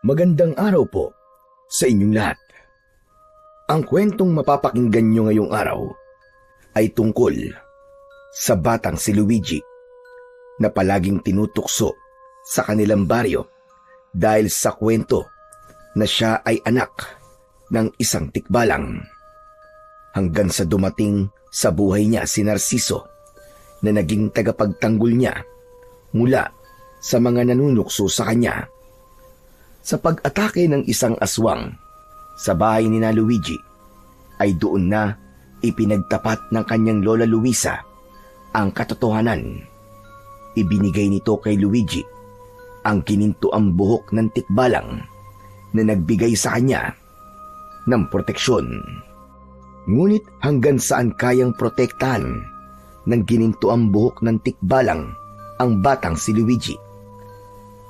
Magandang araw po sa inyong lahat. Ang kwentong mapapakinggan nyo ngayong araw ay tungkol sa batang si Luigi na palaging tinutukso sa kanilang baryo dahil sa kwento na siya ay anak ng isang tikbalang. Hanggang sa dumating sa buhay niya si Narciso na naging tagapagtanggol niya mula sa mga nanunukso sa kanya. Sa pag-atake ng isang aswang sa bahay ni na Luigi, ay doon na ipinagtapat ng kanyang lola Luisa ang katotohanan. Ibinigay nito kay Luigi ang kinintuang buhok ng tikbalang na nagbigay sa kanya ng proteksyon. Ngunit hanggang saan kayang protektahan ng ginintuang buhok ng tikbalang ang batang si Luigi?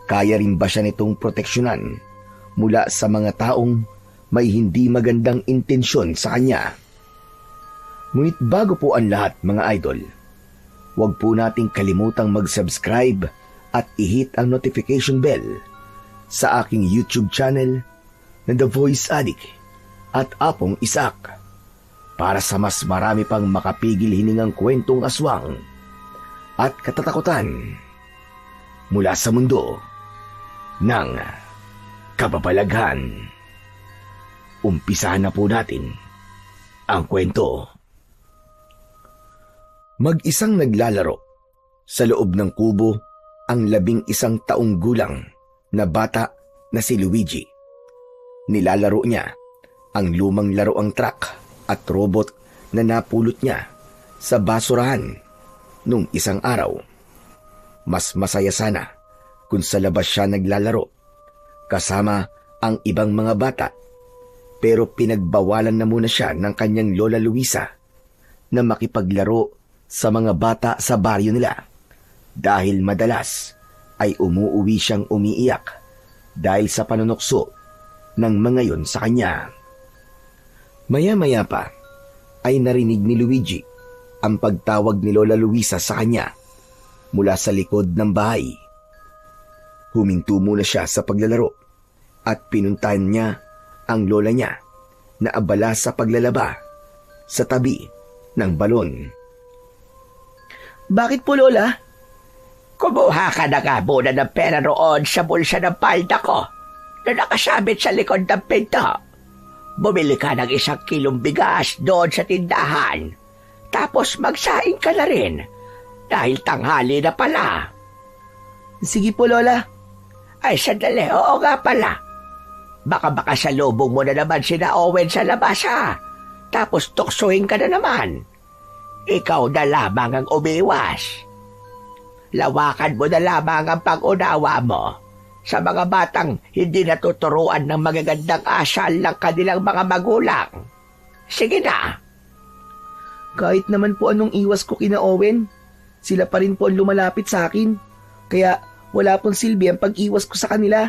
Kaya rin ba siya nitong proteksyonan mula sa mga taong may hindi magandang intensyon sa kanya? Ngunit bago po ang lahat mga idol, huwag po nating kalimutang mag-subscribe at i-hit ang notification bell sa aking YouTube channel na The Voice Addict at Apong Isak para sa mas marami pang makapigil hiningang kwentong aswang at katatakutan mula sa mundo ng kababalaghan. Umpisahan na po natin ang kwento. Mag-isang naglalaro sa loob ng kubo ang 11 taong gulang na bata na si Luigi. Nilalaro niya ang lumang laruang truck at robot na napulot niya sa basurahan nung isang araw. Mas masaya sana kung sa labas siya naglalaro kasama ang ibang mga bata, pero pinagbawalan na muna siya ng kanyang lola Luisa na makipaglaro sa mga bata sa baryo nila dahil madalas ay umuuwi siyang umiiyak dahil sa panunukso ng mga yon sa kanya. Maya-maya pa ay narinig ni Luigi ang pagtawag ni lola Luisa sa kanya mula sa likod ng bahay. Huminto muna siya sa paglalaro at pinuntahan niya ang lola niya na abala sa paglalaba sa tabi ng balon. Bakit po, Lola? Kumuha ka na nga muna ng pera roon sa bulsa ng palda ko na nakasabit sa likod ng pinto. Bumili ka ng 1 kilong bigas doon sa tindahan. Tapos magsaing ka na rin dahil tanghali na pala. Sige po, Lola. Ay, sandali. Oo nga pala. Baka sa lubong mo na naman sina Owen sa labas, ha? Tapos tuksuhin ka na naman. Ikaw na lamang ang umiwas. Lawakan mo na lamang ang pag-unawa mo sa mga batang hindi natuturuan ng magagandang asal ng kanilang mga magulang. Sige na. Kahit naman po anong iwas ko kina Owen, sila pa rin po ang lumalapit sa akin. Kaya wala pong silbi ang pag-iwas ko sa kanila.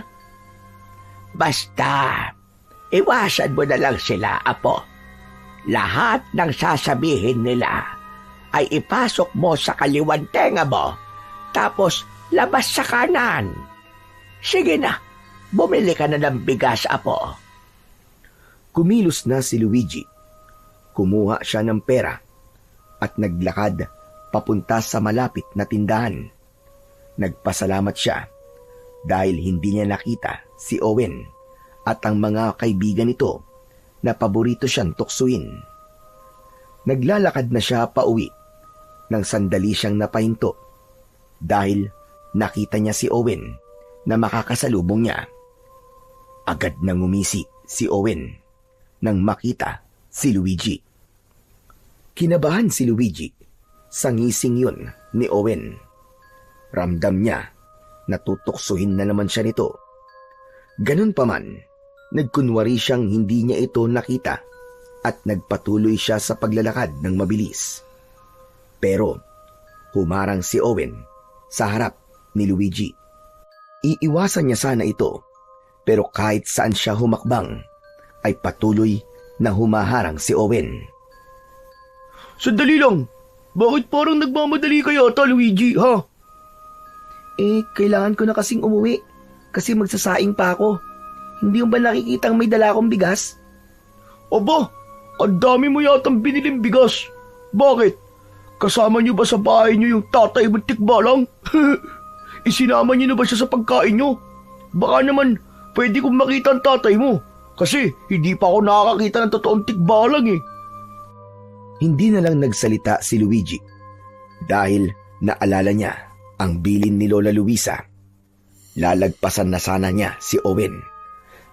Basta, iwasan mo na lang sila, apo. Lahat ng sasabihin nila ay ipasok mo sa kaliwan tenga mo, tapos labas sa kanan. Sige na, bumili ka na ng bigas, apo. Kumilos na si Luigi. Kumuha siya ng pera at naglakad papunta sa malapit na tindahan. Nagpasalamat siya dahil hindi niya nakita si Owen at ang mga kaibigan nito na paborito siyang tuksuin. Naglalakad na siya pauwi nang sandali siyang napahinto dahil nakita niya si Owen na makakasalubong niya. Agad nang umisi si Owen nang makita si Luigi. Kinabahan si Luigi sa ngising yun ni Owen. Ramdam niya na tutuksuhin na naman siya nito. Ganun pa man, nagkunwari siyang hindi niya ito nakita at nagpatuloy siya sa paglalakad ng mabilis. Pero humarang si Owen sa harap ni Luigi. Iiwasan niya sana ito, pero kahit saan siya humakbang ay patuloy na humaharang si Owen. Sandali lang! Bakit parang nagmamadali kayo ata, Luigi, ha? Kailangan ko na kasing umuwi kasi magsasaing pa ako. Hindi mo ba nakikitang may dala akong bigas? Aba, ang dami mo yatang biniling bigas. Bakit? Kasama niyo ba sa bahay niyo yung tatay mong tikbalang? Isinama niyo na ba siya sa pagkain niyo? Baka naman pwede kong makita ang tatay mo. Kasi hindi pa ako nakakakita ng totoong tikbalang eh. Hindi na lang nagsalita si Luigi dahil naalala niya ang bilin ni Lola Luisa. Lalagpasan na sana niya si Owen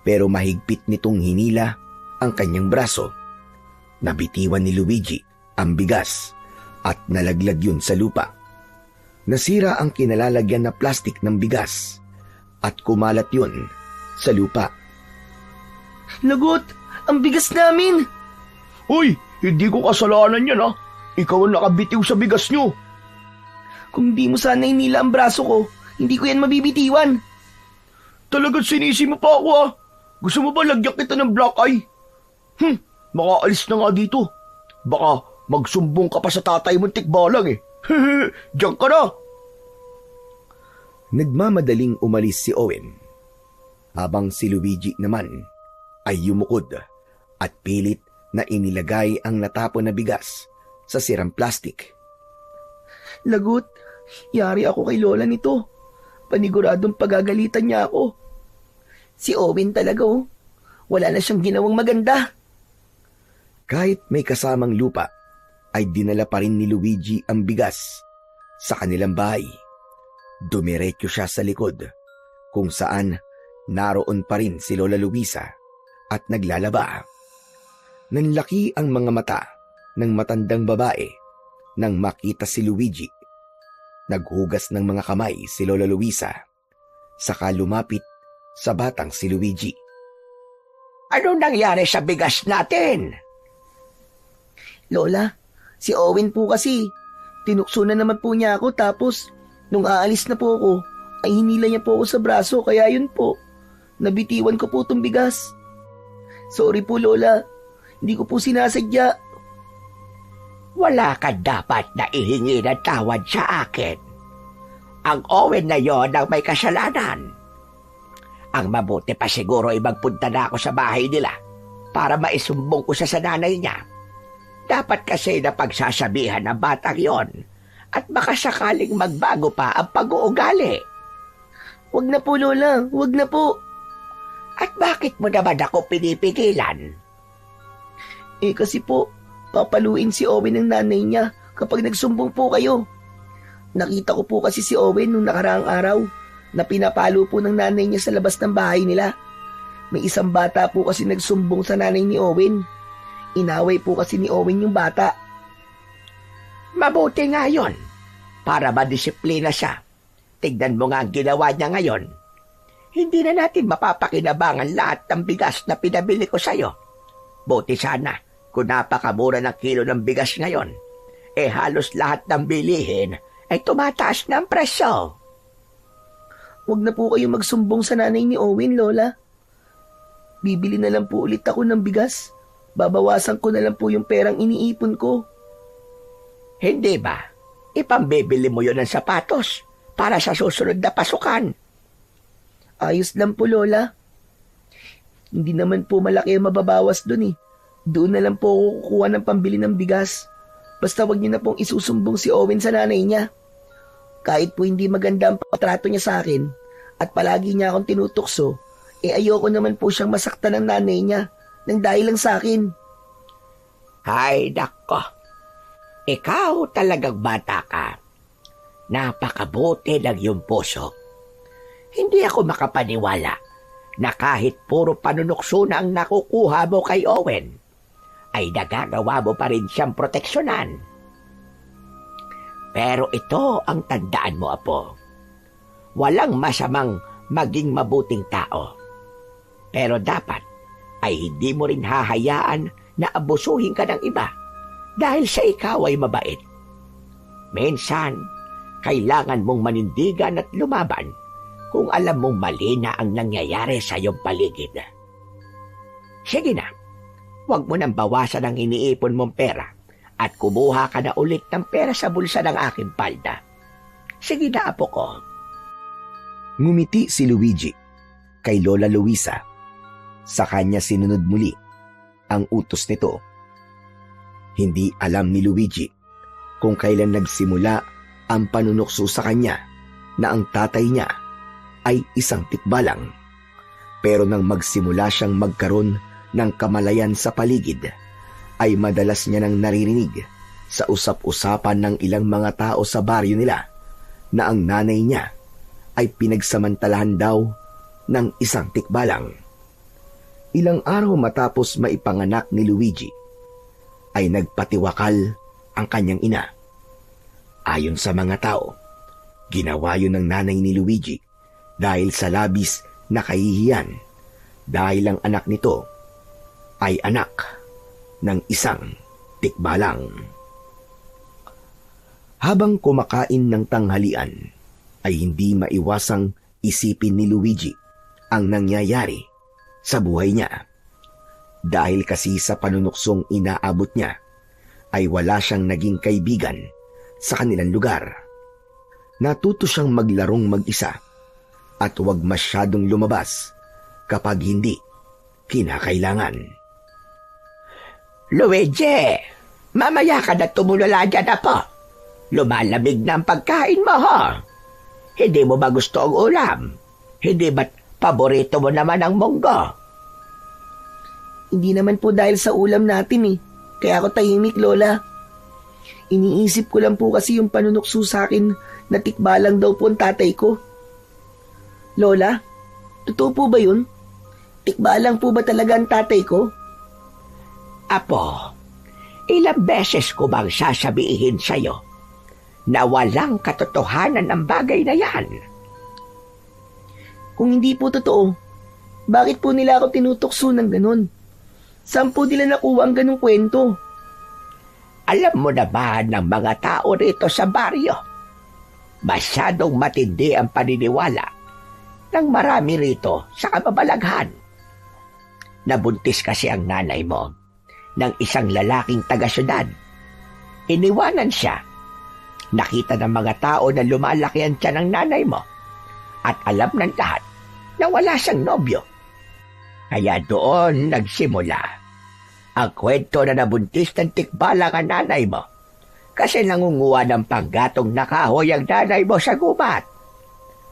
pero mahigpit nitong hinila ang kanyang braso. Nabitiwan ni Luigi ang bigas at nalaglag yun sa lupa. Nasira ang kinalalagyan na plastik ng bigas at kumalat yun sa lupa. Lagot! Ang bigas namin! Uy, hindi ko kasalanan yan ha. Ikaw ang nakabitiw sa bigas niyo. Kung di mo sana inila ang braso ko, hindi ko yan mabibitiwan. Talagang sinisi mo pa ako ha. Gusto mo ba lagyan kita ng black eye? Makaalis na nga dito. Baka magsumbong ka pa sa tatay mong tikbalang eh. Diyan ka na. Nagmamadaling umalis si Owen habang si Luigi naman ay yumukod at pilit na inilagay ang natapon na bigas sa sirang plastik. Lagot, yari ako kay Lola nito. Paniguradong pagagalitan niya ako. Si Owen talaga oh. Wala na siyang ginawang maganda. Kahit may kasamang lupa, ay dinala pa rin ni Luigi ang bigas sa kanilang bahay. Dumiretso siya sa likod, kung saan naroon pa rin si Lola Luisa at naglalaba. Nanlaki ang mga mata ng matandang babae nang makita si Luigi. Naghugas ng mga kamay si Lola Luisa, saka lumapit sa batang si Luigi. Ano nangyari sa bigas natin? Lola, si Owen po kasi. Tinukso na naman po niya ako tapos nung aalis na po ako, ay hinila niya po ako sa braso kaya yun po. Nabitiwan ko po itong bigas. Sorry po Lola, hindi ko po sinasadya. Wala ka dapat na ihingi ng tawad sa akin. Ang Owen na yon ang may kasalanan. Ang mabuti pa siguro ay magpunta na ako sa bahay nila para maisumbong ko sa nanay niya. Dapat kasi na pagsasabihan ng batang yon at baka sakaling magbago pa ang pag-uugali. Wag na po Lola, wag na po. At bakit mo naman ako pinipigilan? Eh kasi po, papaluin si Owen ng nanay niya kapag nagsumbong po kayo. Nakita ko po kasi si Owen nung nakaraang araw na pinapalo po ng nanay niya sa labas ng bahay nila. May isang bata po kasi nagsumbong sa nanay ni Owen. Inaway po kasi ni Owen yung bata. Mabuti nga yun, para madisiplina siya. Tignan mo nga ang ginawa niya ngayon. Hindi na natin mapapakinabangan lahat ng bigas na pinabili ko sa'yo. Buti sana kung napakamura ng kilo ng bigas ngayon. Eh halos lahat ng bilihin ay tumataas ng presyo. Huwag na po kayo magsumbong sa nanay ni Owen, Lola. Bibili na lang po ulit ako ng bigas. Babawasan ko na lang po yung perang iniipon ko. Hindi ba? Ipambibili mo yun ng sapatos para sa susunod na pasukan. Ayos lang po, Lola. Hindi naman po malaki ang mababawas dun eh. Doon na lang po ako kukuha ng pambili ng bigas. Basta wag niyo na pong isusumbong si Owen sa nanay niya. Kahit po hindi maganda ang patrato niya sa akin at palagi niya akong tinutukso, eh ayoko naman po siyang masaktan ng nanay niya nang dahil lang sa akin. Ay, nako. Ikaw talagang bata ka. Napakabuti ng iyong puso. Hindi ako makapaniwala na kahit puro panunukso na ang nakukuha mo kay Owen, ay nagagawa mo pa rin siyang proteksyonan. Pero ito ang tandaan mo, Apo. Walang masamang maging mabuting tao. Pero dapat ay hindi mo rin hahayaan na abusuhin ka ng iba dahil sa ikaw ay mabait. Minsan, kailangan mong manindigan at lumaban kung alam mong mali na ang nangyayari sa iyong paligid. Sige na, huwag mo nang bawasan ang iniipon mong pera at kumuha ka na ulit ng pera sa bulsa ng aking palda. Sige na, Apo ko. Ngumiti si Luigi kay Lola Luisa Sa kanya sinunod muli ang utos nito. Hindi alam ni Luigi kung kailan nagsimula ang panunukso sa kanya na ang tatay niya ay isang tikbalang. Pero nang magsimula siyang magkaroon ng kamalayan sa paligid, ay madalas niya nang naririnig sa usap-usapan ng ilang mga tao sa baryo nila na ang nanay niya ay pinagsamantalahan daw ng isang tikbalang. Ilang araw matapos maipanganak ni Luigi, ay nagpatiwakal ang kanyang ina. Ayon sa mga tao, ginawa yun ng nanay ni Luigi dahil sa labis na kahihiyan dahil ang anak nito ay anak ng isang tikbalang. Habang kumakain ng tanghalian, ay hindi maiwasang isipin ni Luigi ang nangyayari sa buhay niya. Dahil kasi sa panunuksong inaabot niya, ay wala siyang naging kaibigan sa kanilang lugar. Natuto siyang maglarong mag-isa at huwag masyadong lumabas kapag hindi kinakailangan. Luigi, mamaya ka na tumulala dyan na po. Lumalamig na ang pagkain mo, ha? Hindi mo ba gusto ang ulam? Hindi ba't paborito mo naman ang munggo? Hindi naman po dahil sa ulam natin eh. Kaya ako tahimik, Lola. Iniisip ko lang po kasi yung panunukso sa akin na tikbalang daw po ang tatay ko. Lola, totoo po ba yun? Tikbalang po ba talaga ang tatay ko? Apo, ilang beses ko bang sasabihin sa'yo na walang katotohanan ang bagay na yan? Kung hindi po totoo, bakit po nila ako tinutokso ng ganun? Saan po nila nakuha ang ganung kwento? Alam mo naman ng mga tao rito sa baryo, masyadong matindi ang paniniwala ng marami rito sa kababalaghan. Nabuntis kasi ang nanay mo ng isang lalaking taga-syudad. Iniwanan siya. Nakita ng mga tao na lumalaki ang tiyan ng nanay mo at alam ng lahat na wala siyang nobyo. Kaya doon nagsimula ang kwento na nabuntis ng tikbalang ang nanay mo kasi nangunguha ng panggatong na kahoy ang nanay mo sa gubat.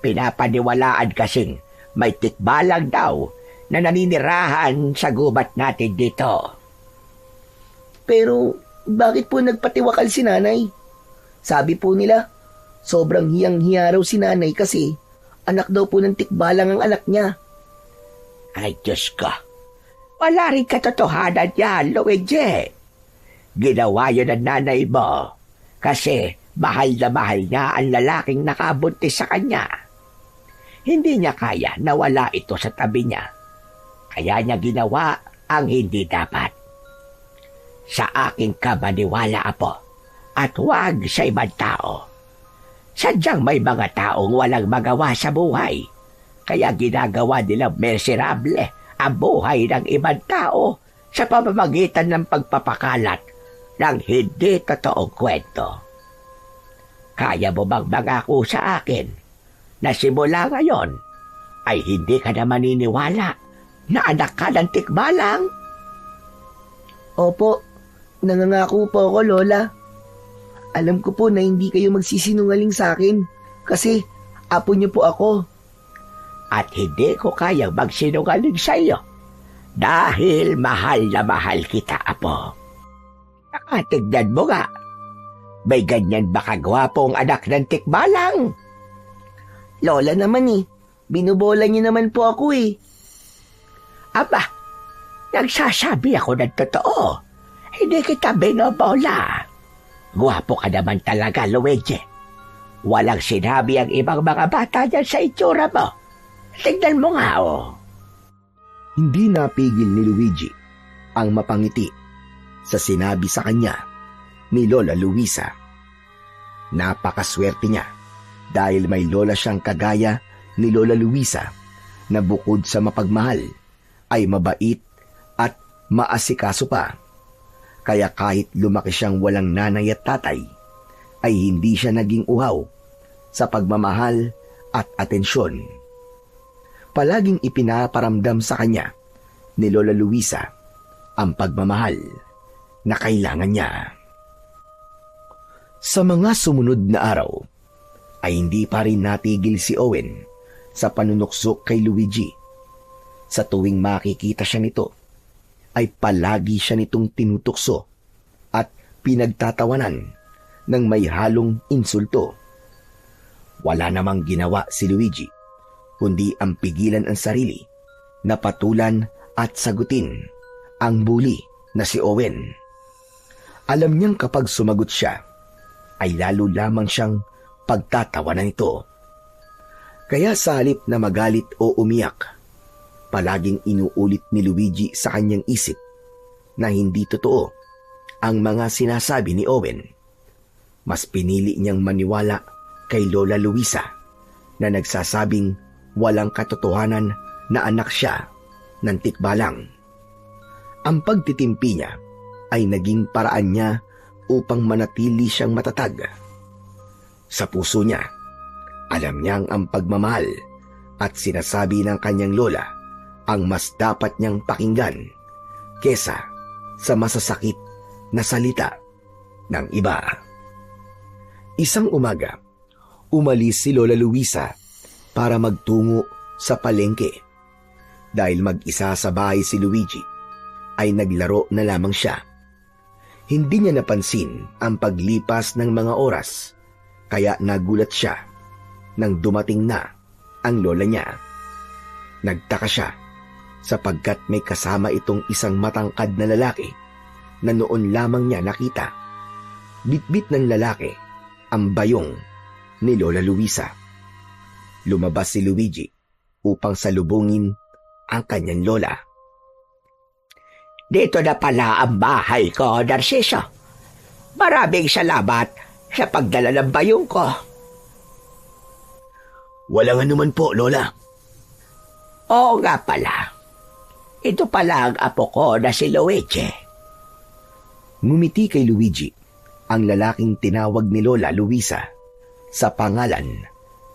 Pinapaniwalaan kasing may tikbalang daw na naninirahan sa gubat natin dito. Pero bakit po nagpatiwakal si nanay? Sabi po nila, sobrang hiyang-hiya raw si nanay kasi anak daw po ng tikbalang ang anak niya. Ay, Diyos ko. Wala rin katotohanan yan, Luigi. Ginawa yun ng nanay mo kasi mahal na mahal niya ang lalaking nakabuntis sa kanya. Hindi niya kaya na wala ito sa tabi niya. Kaya niya ginawa ang hindi dapat. Sa aking kamaniwala, Apo, at huwag sa ibang tao. Sadyang may mga taong walang magawa sa buhay, kaya ginagawa nilang miserable ang buhay ng ibang tao sa pamamagitan ng pagpapakalat ng hindi totoong kwento. Kaya mo bang mangako sa akin na simula ngayon ay hindi ka na maniniwala na anak ka ng tikbalang? Opo, nangangako po ako, Lola. Alam ko po na hindi kayo magsisinungaling sa akin kasi apo niyo po ako. At hindi ko kayang magsinungaling sa iyo dahil mahal na mahal kita, Apo. Nakatignan mo nga, may ganyan ba kagwapong anak ng tikbalang? Lola naman eh, binubola niyo naman po ako eh. Aba, nagsasabi ako ng totoo. Hindi kita binobola. Gwapo ka naman talaga, Luigi. Walang sinabi ang ibang mga bata dyan sa itsura mo. Tignan mo nga, oh. Hindi napigil ni Luigi ang mapangiti sa sinabi sa kanya ni Lola Luisa. Napakaswerte niya dahil may lola siyang kagaya ni Lola Luisa na bukod sa mapagmahal ay mabait at maasikaso pa. Kaya kahit lumaki siyang walang nanay at tatay, ay hindi siya naging uhaw sa pagmamahal at atensyon. Palaging ipinaparamdam sa kanya ni Lola Luisa ang pagmamahal na kailangan niya. Sa mga sumunod na araw, ay hindi pa rin natigil si Owen sa panunuksok kay Luigi. Sa tuwing makikita siya nito, ay palagi siya nitong tinutukso at pinagtatawanan ng may halong insulto. Wala namang ginawa si Luigi, kundi ang pigilan ang sarili na patulan at sagutin ang bully na si Owen. Alam niyang kapag sumagot siya, ay lalo lamang siyang pagtatawanan nito. Kaya sa halip na magalit o umiyak, palaging inuulit ni Luigi sa kanyang isip na hindi totoo ang mga sinasabi ni Owen. Mas pinili niyang maniwala kay Lola Luisa na nagsasabing walang katotohanan na anak siya ng tikbalang. Ang pagtitimpi niya ay naging paraan niya upang manatili siyang matatag. Sa puso niya, alam niyang ang pagmamahal at sinasabi ng kanyang lola ang mas dapat niyang pakinggan kesa sa masasakit na salita ng iba. Isang umaga, umalis si Lola Luisa para magtungo sa palengke. Dahil mag-isa sa bahay si Luigi, ay naglaro na lamang siya. Hindi niya napansin ang paglipas ng mga oras, kaya nagulat siya nang dumating na ang lola niya. Nagtaka siya sapagkat may kasama itong isang matangkad na lalaki na noon lamang niya nakita. Bitbit ng lalaki ang bayong ni Lola Luisa. Lumabas si Luigi upang salubungin ang kanyang lola. Dito na pala ang bahay ko, Narciso. Maraming salamat sa pagdala ng bayong ko. Walang anuman po, Lola. Oo nga pala. Ito pala ang apo ko na si Luigi. Ngumiti kay Luigi ang lalaking tinawag ni Lola Luisa sa pangalan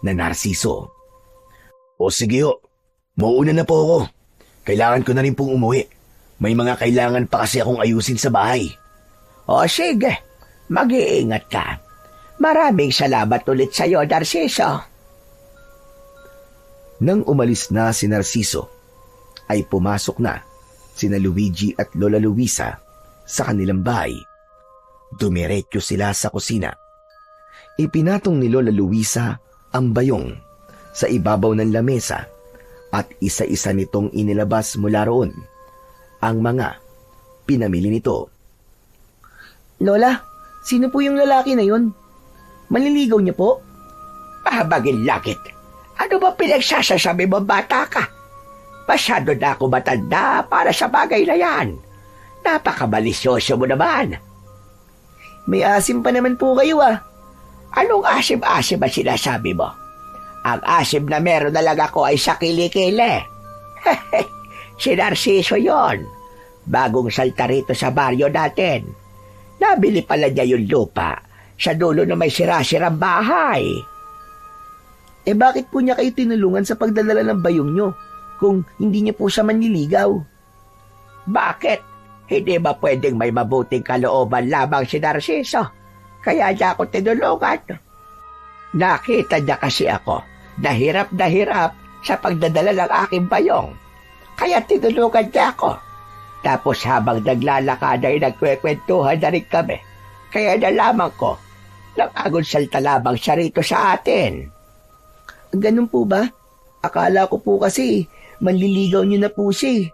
na Narciso. O sige ho, mauuna na po ako. Kailangan ko na rin pong umuwi. May mga kailangan pa kasi akong ayusin sa bahay. O sige, mag-iingat ka. Maraming salamat ulit sa iyo, Narciso. Nang umalis na si Narciso, ay pumasok na sina Luigi at Lola Luisa sa kanilang bahay. Dumiretso sila sa kusina. Ipinatong ni Lola Luisa ang bayong sa ibabaw ng lamesa at isa-isa nitong inilabas mula roon ang mga pinamili nito. Lola, sino po yung lalaki na yun? Manliligaw niya po? Mahabagin langit. Ano ba pinagsasasabi mo, bata ka? Masyado na ako matanda para sa bagay na yan. Napakabalisyoso mo naman. May asim pa naman po kayo ah. Anong asim-asim ang sinasabi mo? Ang asim na meron na lang ako ay sa kilikili. Si Narciso yon. Bagong salta rito sa baryo natin. Nabili pala niya yung lupa sa dulo na may sira-sirang bahay. Eh bakit po niya kayo tinulungan sa pagdadala ng bayong nyo kung hindi niya po siya manliligaw? Bakit? Hindi ba pwedeng may mabuting kalooban lamang si Narciso? Kaya niya ako tinulungan. Nakita niya kasi ako na hirap sa pagdadala ng aking bayong. Kaya tinulungan niya ako. Tapos habang naglalakad ay nagkwekwentuhan na rin kami. Kaya nalaman ko, nang-agon salta lamang siya rito sa atin. Ganun po ba? Akala ko po kasi manliligaw niyo na po siya.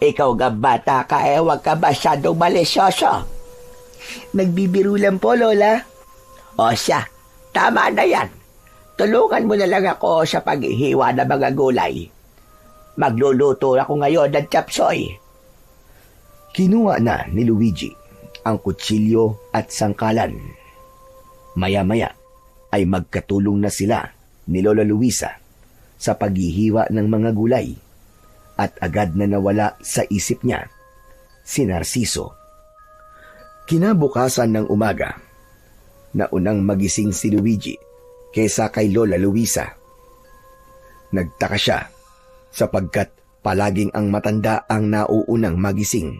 Ikaw nga bata ka huwag ka masyadong malisyoso. Nagbibiro lang po, Lola. O siya, tama na yan. Tulungan mo na lang ako sa paghihiwa ng mga gulay. Magluluto ako ngayon ng chapsoy. Kinuha na ni Luigi ang kutsilyo at sangkalan. Maya-maya ay magkatulong na sila ni Lola Luisa sa paghihiwa ng mga gulay at agad na nawala sa isip niya si Narciso. Kinabukasan ng umaga, naunang magising si Luigi kaysa kay Lola Luisa. Nagtaka siya sapagkat Palaging ang matanda ang nauunang magising.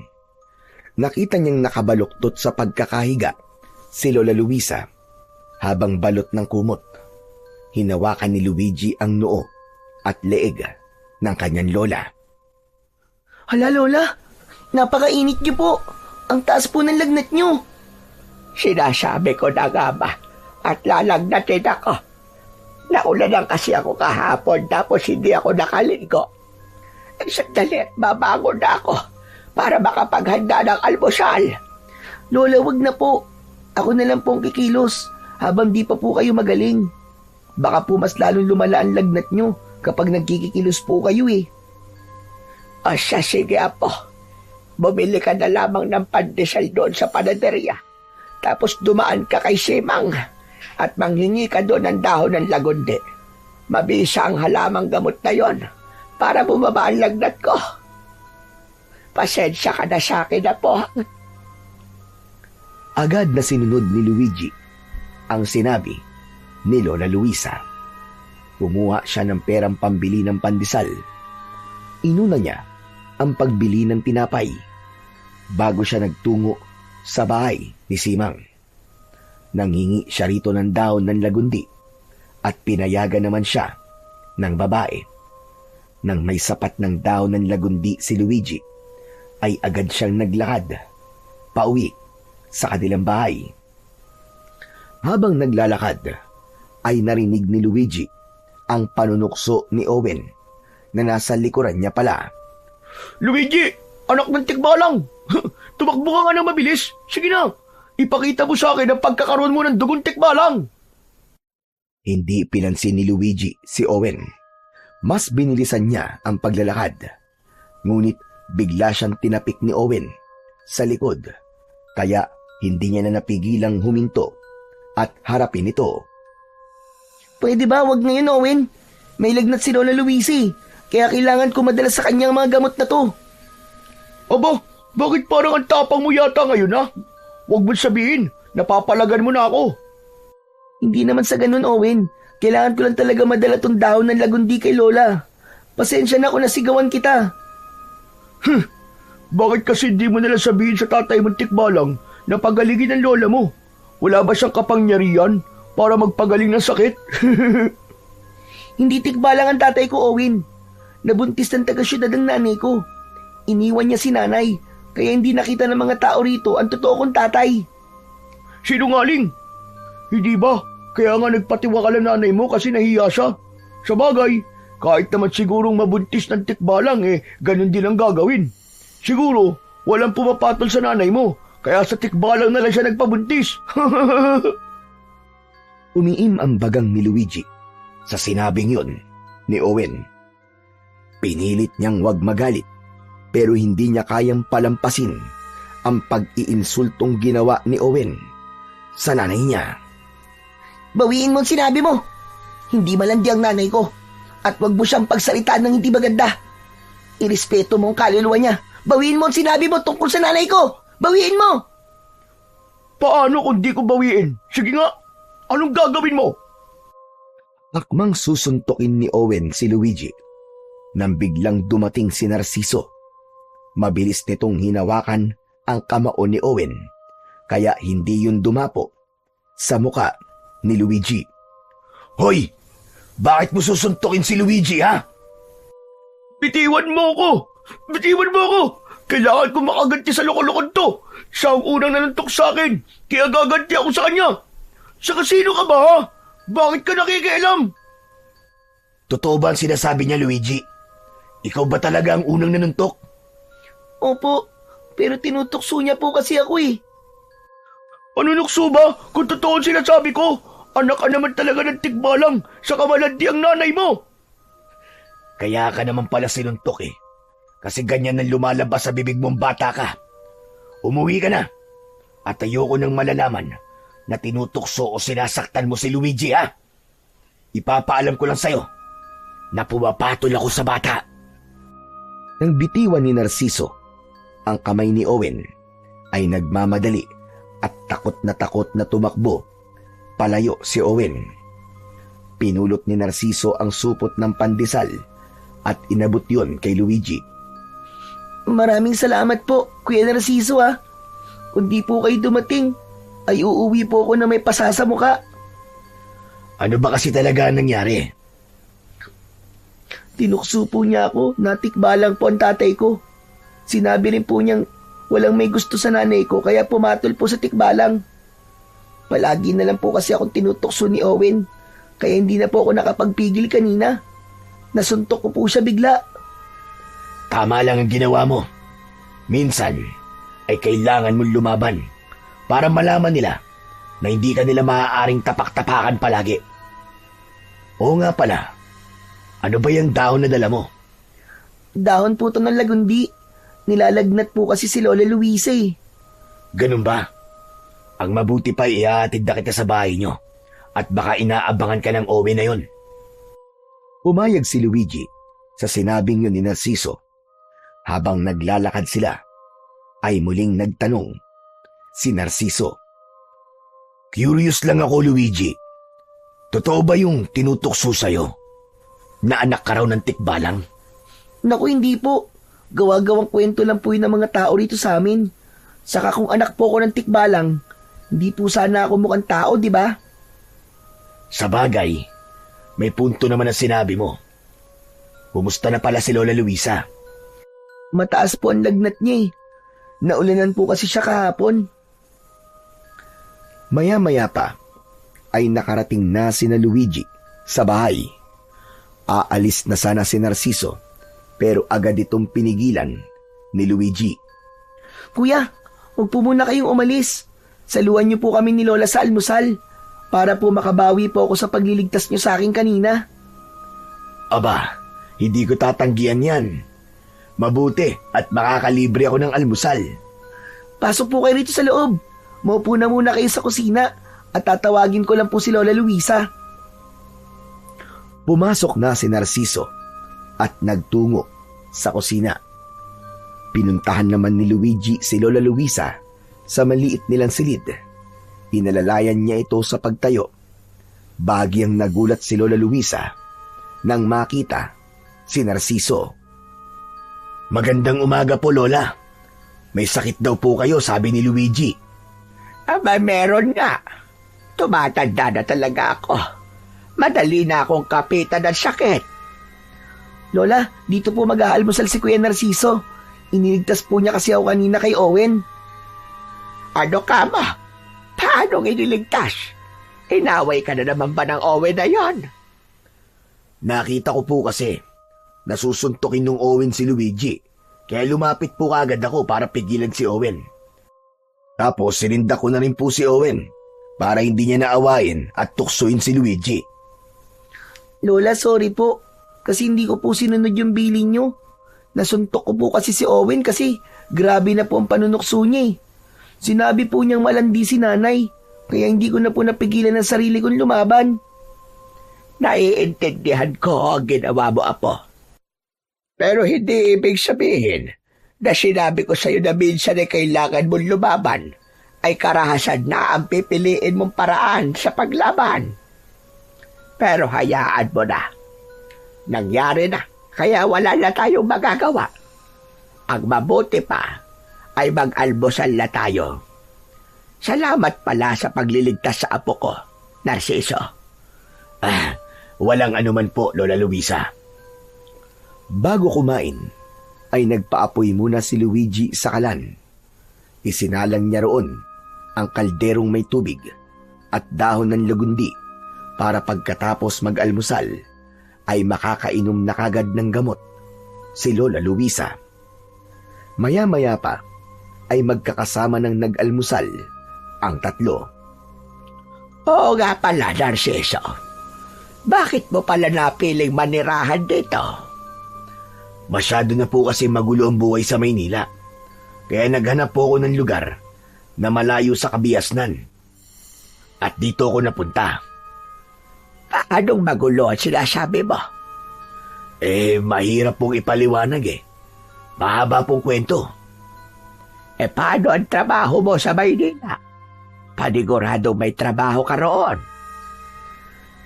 Nakita niyang nakabaluktot sa pagkakahiga si Lola Luisa habang balot ng kumot. Hinawakan ni Luigi ang noo at leeg ng kanyang lola. Hala, Lola, napakainit niyo po. Ang taas po ng lagnat niyo. Sinasabi ko na nga ba at lalagnatin ako. Naulanan kasi ako kahapon tapos hindi ako nakaligo. Sandali, babangon na ako para makapaghanda ng almusal. Lola, wag na po. Ako na lang pong kikilos habang di pa po kayo magaling. Baka po mas lalong lumala ang lagnat niyo kapag nagkikikilos po kayo eh. O siya, sige apo. Bumili ka na lamang ng pandesal doon sa panaderia. Tapos dumaan ka kay Simang at manghingi ka doon ng dahon ng lagundi. Mabisa ang halamang gamot na yon para bumaba ang lagnat ko. Pasensya ka na sa akin na po. Agad na sinunod ni Luigi ang sinabi ni Lola Luisa. Kumuha siya ng perang pambili ng pandesal. Inuna niya ang pagbili ng tinapay bago siya nagtungo sa bahay ni Simang. Nanghingi siya rito ng dahon ng lagundi at pinayagan naman siya ng babae. Nang may sapat ng dahon ng lagundi si Luigi, ay agad siyang naglakad pauwi sa kanilang bahay. Habang naglalakad, ay narinig ni Luigi ang panunukso ni Owen na nasa likuran niya pala. Luigi, anak ng tikbalang! Tumakbo ka nga ng mabilis. Sige na, ipakita mo sa akin ang pagkakaroon mo ng dugong tikbalang. Hindi pinansin ni Luigi si Owen. Mas binilisan niya ang paglalakad. Ngunit bigla siyang tinapik ni Owen sa likod. Kaya hindi niya na napigilang huminto at harapin ito. Pwede ba wag ngayon, Owen? May lagnat si Lola Luisi. Kaya kailangan ko madala sa kanya ang mga gamot na to. Aba, bakit parang ang tapang mo yata ngayon ha? Huwag mo sabihin, napapalagan mo na ako. Hindi naman sa ganun, Owen. Kailangan ko lang talaga madala tong dahon ng lagundi kay Lola. Pasensya na kung nasigawan kita. Bakit kasi di mo nalang sabihin sa tatay mong tikbalang na pagalingin ang lola mo? Wala ba siyang kapangyarihan para magpagaling ng sakit? Hindi tikbalang ang tatay ko, Owen. Nabuntis ng taga-syudad ang nanay ko. Iniwan niya si nanay, kaya hindi nakita ng mga tao rito ang totoo kong tatay. Sinungaling! Hindi ba? Kaya nga nagpatiwakal ang nanay mo kasi nahiya siya. Sa bagay, kahit naman sigurong mabuntis ng tikbalang ganun din ang gagawin. Siguro, walang pumapatol sa nanay mo, kaya sa tikbalang na lang siya nagpabuntis. Umiim ang bagang ni Luigi sa sinabing yun ni Owen. Pinilit niyang wag magalit, pero hindi niya kayang palampasin ang pag-iinsultong ginawa ni Owen sa nanay niya. Bawiin mo ang sinabi mo. Hindi malandi ang nanay ko. At wag mo siyang pagsalitaan ng hindi maganda. Irespeto mo ang kaluluwa niya. Bawiin mo ang sinabi mo tungkol sa nanay ko. Bawiin mo! Paano kung di ko bawiin? Sige nga, anong gagawin mo? Akmang susuntukin ni Owen si Luigi nang biglang dumating si Narciso. Mabilis nitong hinawakan ang kamao ni Owen, kaya hindi yun dumapo sa muka ni Luigi. Hoy! Bakit mo susuntukin si Luigi, ha? Bitiwan mo ako! Bitiwan mo ako! Kailangan ko makaganti sa loko-lokon to! Siya ang unang nanuntok sa akin, kaya gaganti ako sa kanya! Sa kasino ka ba, ha? Bakit ka nakikialam? Totoo ba ang sinasabi niya, Luigi? Ikaw ba talaga ang unang nanuntok? Opo, pero tinutukso niya po kasi ako eh. Ano nukso ba? Kung totoo ang sinasabi ko, anak ka naman talaga ng tikbalang sa kamalandi ang nanay mo. Kaya ka naman pala sinuntok eh. Kasi ganyan ang lumalabas sa bibig mong bata ka. Umuwi ka na. At ayoko nang malalaman na tinutukso o sinasaktan mo si Luigi, ha? Ipapaalam ko lang sa'yo na pumapatol ako sa bata. Nang bitiwan ni Narciso ang kamay ni Owen, ay nagmamadali at takot na tumakbo palayo si Owen. Pinulot ni Narciso ang supot ng pandesal at inabot yon kay Luigi. Maraming salamat po, Kuya Narciso Kung di po kayo dumating, ay uuwi po ako na may pasa sa muka. Ano ba kasi talaga ang nangyari? Tinukso po niya ako, natikbalang po ang tatay ko. Sinabi rin po niyang walang may gusto sa nanay ko kaya pumatol po sa tikbalang. Palagi na lang po kasi akong tinutukso ni Owen, kaya hindi na po ako nakapagpigil kanina. Nasuntok ko po siya bigla. Tama lang ang ginawa mo. Minsan ay kailangan mong lumaban para malaman nila na hindi ka nila maaaring tapak-tapakan palagi. Oo nga pala, ano ba yung dahon na dala mo? Dahon po to ng lagundi. Nilalagnat po kasi si Lola Luisa Ganun ba? Ang mabuti pa ihahatid na kita sa bahay nyo at baka inaabangan ka ng Owen na yon. Pumayag si Luigi sa sinabing yun ni Narciso. Habang naglalakad sila, ay muling nagtanong si Narciso. Curious lang ako, Luigi. Totoo ba yung tinutukso sa'yo? Na anak ka raw ng tikbalang? Naku, hindi po. Gawa-gawang kwento lang po yun ng mga tao rito sa amin. Saka kung anak po ko ng tikbalang, hindi po sana ako mukhang tao, di ba? Sa bagay, may punto naman ang sinabi mo. Kumusta na pala si Lola Luisa? Mataas po ang lagnat niya Naulanan po kasi siya kahapon. Maya-maya pa ay nakarating na sina Luigi sa bahay. Aalis na sana si Narciso pero agad itong pinigilan ni Luigi. Kuya, huwag po muna kayong umalis. Saluhan niyo po kami ni Lola sa almusal para po makabawi po ako sa pagliligtas niyo sa akin kanina. Aba, hindi ko tatanggihan yan. Mabuti at makakalibre ako ng almusal. Pasok po kayo rito sa loob. Maupo na muna kayo sa kusina at tatawagin ko lang po si Lola Luisa. Pumasok na si Narciso at nagtungo sa kusina. Pinuntahan naman ni Luigi si Lola Luisa sa maliit nilang silid. Inalalayan niya ito sa pagtayo. Bagyang nagulat si Lola Luisa nang makita si Narciso. Magandang umaga po, Lola. May sakit daw po kayo, sabi ni Luigi. Aba, meron nga. Tumatanda na talaga ako. Madali na akong kapitan ng sakit. Lola, dito po mag-aalmusal si Kuya Narciso. Iniligtas po niya kasi ako kanina kay Owen. Ano ka ma? Paano iniligtas? Inaway ka na naman ba ng Owen na yon? Nakita ko po kasi nasusuntukin ng Owen si Luigi, kaya lumapit po agad ako para pigilan si Owen. Tapos sininda ko na rin po si Owen para hindi niya naawayin at tuksuin si Luigi. Lola, sorry po. Kasi hindi ko po sinunod yung bilin niyo. Nasuntok ko po kasi si Owen kasi grabe na po ang panunukso niya Sinabi po niyang malandi si nanay, kaya hindi ko na po napigilan ang sarili kong lumaban. Naiintindihan ko ang ginawa mo, Apo. Pero hindi ibig sabihin na sinabi ko sa iyo na minsan ay kailangan mong lumaban ay karahasan na ang pipiliin mong paraan sa paglaban. Pero hayaan mo na. Nangyari na, kaya wala na tayong magagawa. Ang mabuti pa ay mag-almusal na tayo. Salamat pala sa pagliligtas sa apo ko, Narciso. Walang anuman po, Lola Luisa. Bago kumain, ay nagpaapoy muna si Luigi sa kalan. Isinalang niya roon ang kalderong may tubig at dahon ng lagundi para pagkatapos mag-almusal ay makakainom na kagad ng gamot si Lola Luisa. Maya-maya pa ay magkakasama ng nag-almusal ang tatlo. Oo nga pala, Narciso. Bakit mo pala napiling manirahan dito? Masyado na po kasi magulo ang buhay sa Maynila. Kaya naghanap po ako ng lugar na malayo sa kabiasnan. At dito ako napunta. Anong magulo ang sinasabi mo? Mahirap pong ipaliwanag Mahaba pong kwento. Paano ang trabaho mo sa Maynila? Panigurado may trabaho ka roon.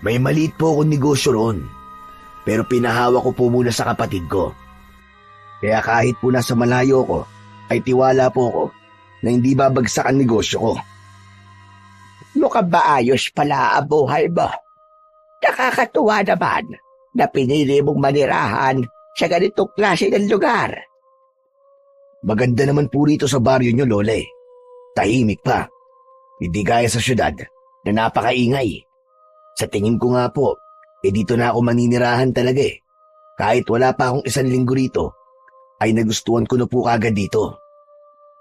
May maliit po akong negosyo roon. pero pinahawa ko po muna sa kapatid ko. Kaya kahit po nasa malayo ko, ay tiwala po ko na hindi babagsak ang negosyo ko. Mukhang maayos pala ang buhay mo. Nakakatuwa naman na pinili mong manirahan sa ganitong klase ng lugar. Maganda naman po rito sa baryo nyo, Lola eh. Tahimik pa. Hindi gaya sa syudad na napakaingay. Sa tingin ko nga po, dito na ako maninirahan talaga eh. Kahit wala pa akong 1 linggo rito, ay nagustuhan ko na po kagad dito.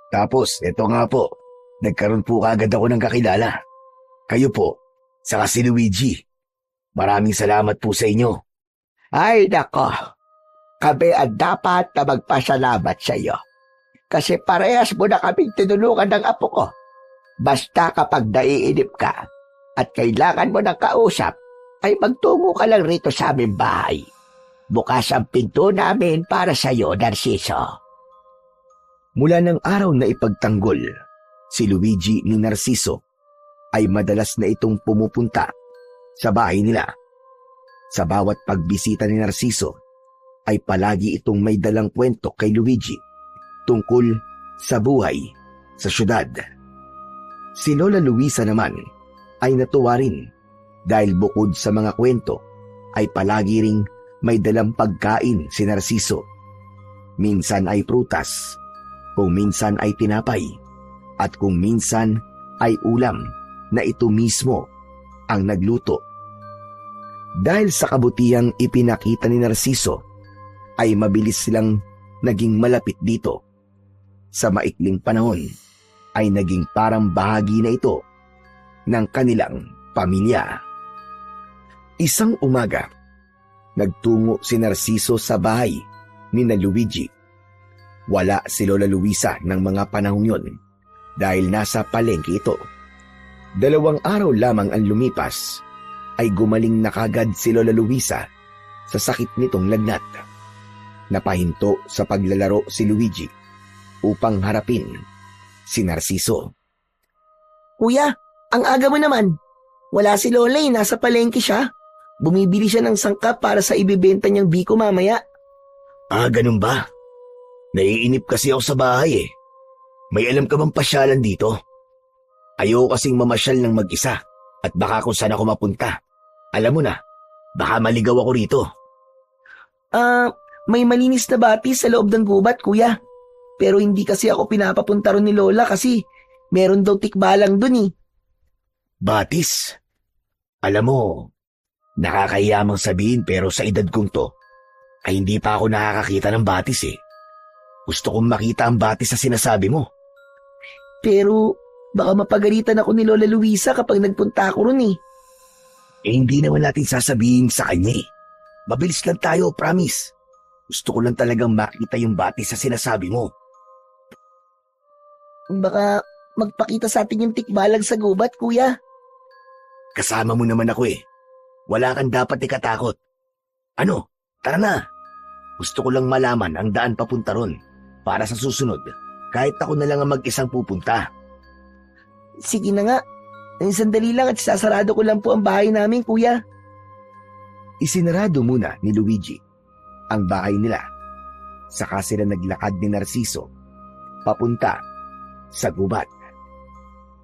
Tapos, eto nga po, nagkaroon po kagad ako ng kakilala. Kayo po, saka si Luigi. Maraming salamat po sa inyo. Ay nako, kami ang dapat na magpasalamat sa iyo. Kasi parehas mo na kaming tinulungan ng apo ko. Basta kapag naiinip ka at kailangan mo ng kausap, ay magtungo ka lang rito sa aming bahay. Bukas ang pinto namin para sa iyo, Narciso. Mula ng araw na ipagtanggol, si Luigi ni Narciso ay madalas na itong pumupunta sa bahay nila. Sa bawat pagbisita ni Narciso, ay palagi itong may dalang kwento kay Luigi tungkol sa buhay sa syudad. Si Lola Luisa naman ay natuwa rin dahil bukod sa mga kwento ay palagi ring may dalang pagkain si Narciso. Minsan ay prutas, kung minsan ay tinapay, at kung minsan ay ulam na ito mismo ang nagluto. Dahil sa kabutihang ipinakita ni Narciso, ay mabilis silang naging malapit dito. Sa maikling panahon, ay naging parang bahagi na ito ng kanilang pamilya. Isang umaga, nagtungo si Narciso sa bahay ni na Luigi. Wala si Lola Luisa ng mga panahong yon dahil nasa palengke ito. 2 araw lamang ang lumipas ay gumaling na kagad si Lola Luisa sa sakit nitong lagnat. Napahinto sa paglalaro si Luigi upang harapin si Narciso. Kuya, ang aga mo naman. Wala si Lola eh, nasa palengke siya. Bumibili siya ng sangkap para sa ibibenta niyang biko mamaya. Ah, ganun ba? Naiinip kasi ako sa bahay eh. May alam ka bang pasyalan dito? Ayoko kasing mamasyal ng mag-isa at baka kung saan ako mapunta. Alam mo na, baka maligaw ako rito. May malinis na batis sa loob ng gubat, kuya. Pero hindi kasi ako pinapapunta ron ni Lola kasi meron daw tikbalang dun eh. Batis? Alam mo, nakakahiyamang sabihin pero sa edad kong to, ay hindi pa ako nakakakita ng batis eh. Gusto kong makita ang batis sa sinasabi mo. Pero baka mapagalitan ako ni Lola Luisa kapag nagpunta ako ron eh. Hindi naman natin sasabihin sa kanya eh. Mabilis lang tayo, promise. Gusto ko lang talagang makita yung batis sa sinasabi mo. Baka magpakita sa atin yung tikbalang sa gubat, kuya. Kasama mo naman ako eh. Wala kang dapat ikatakot. Ano? Tara na. Gusto ko lang malaman ang daan papunta ron para sa susunod. Kahit ako na lang ang mag-isang pupunta. Sige na nga. Sandali lang at sasarado ko lang po ang bahay namin, kuya. Isinarado muna ni Luigi ang bahay nila. Saka sila naglakad ni Narciso papunta sa gubat.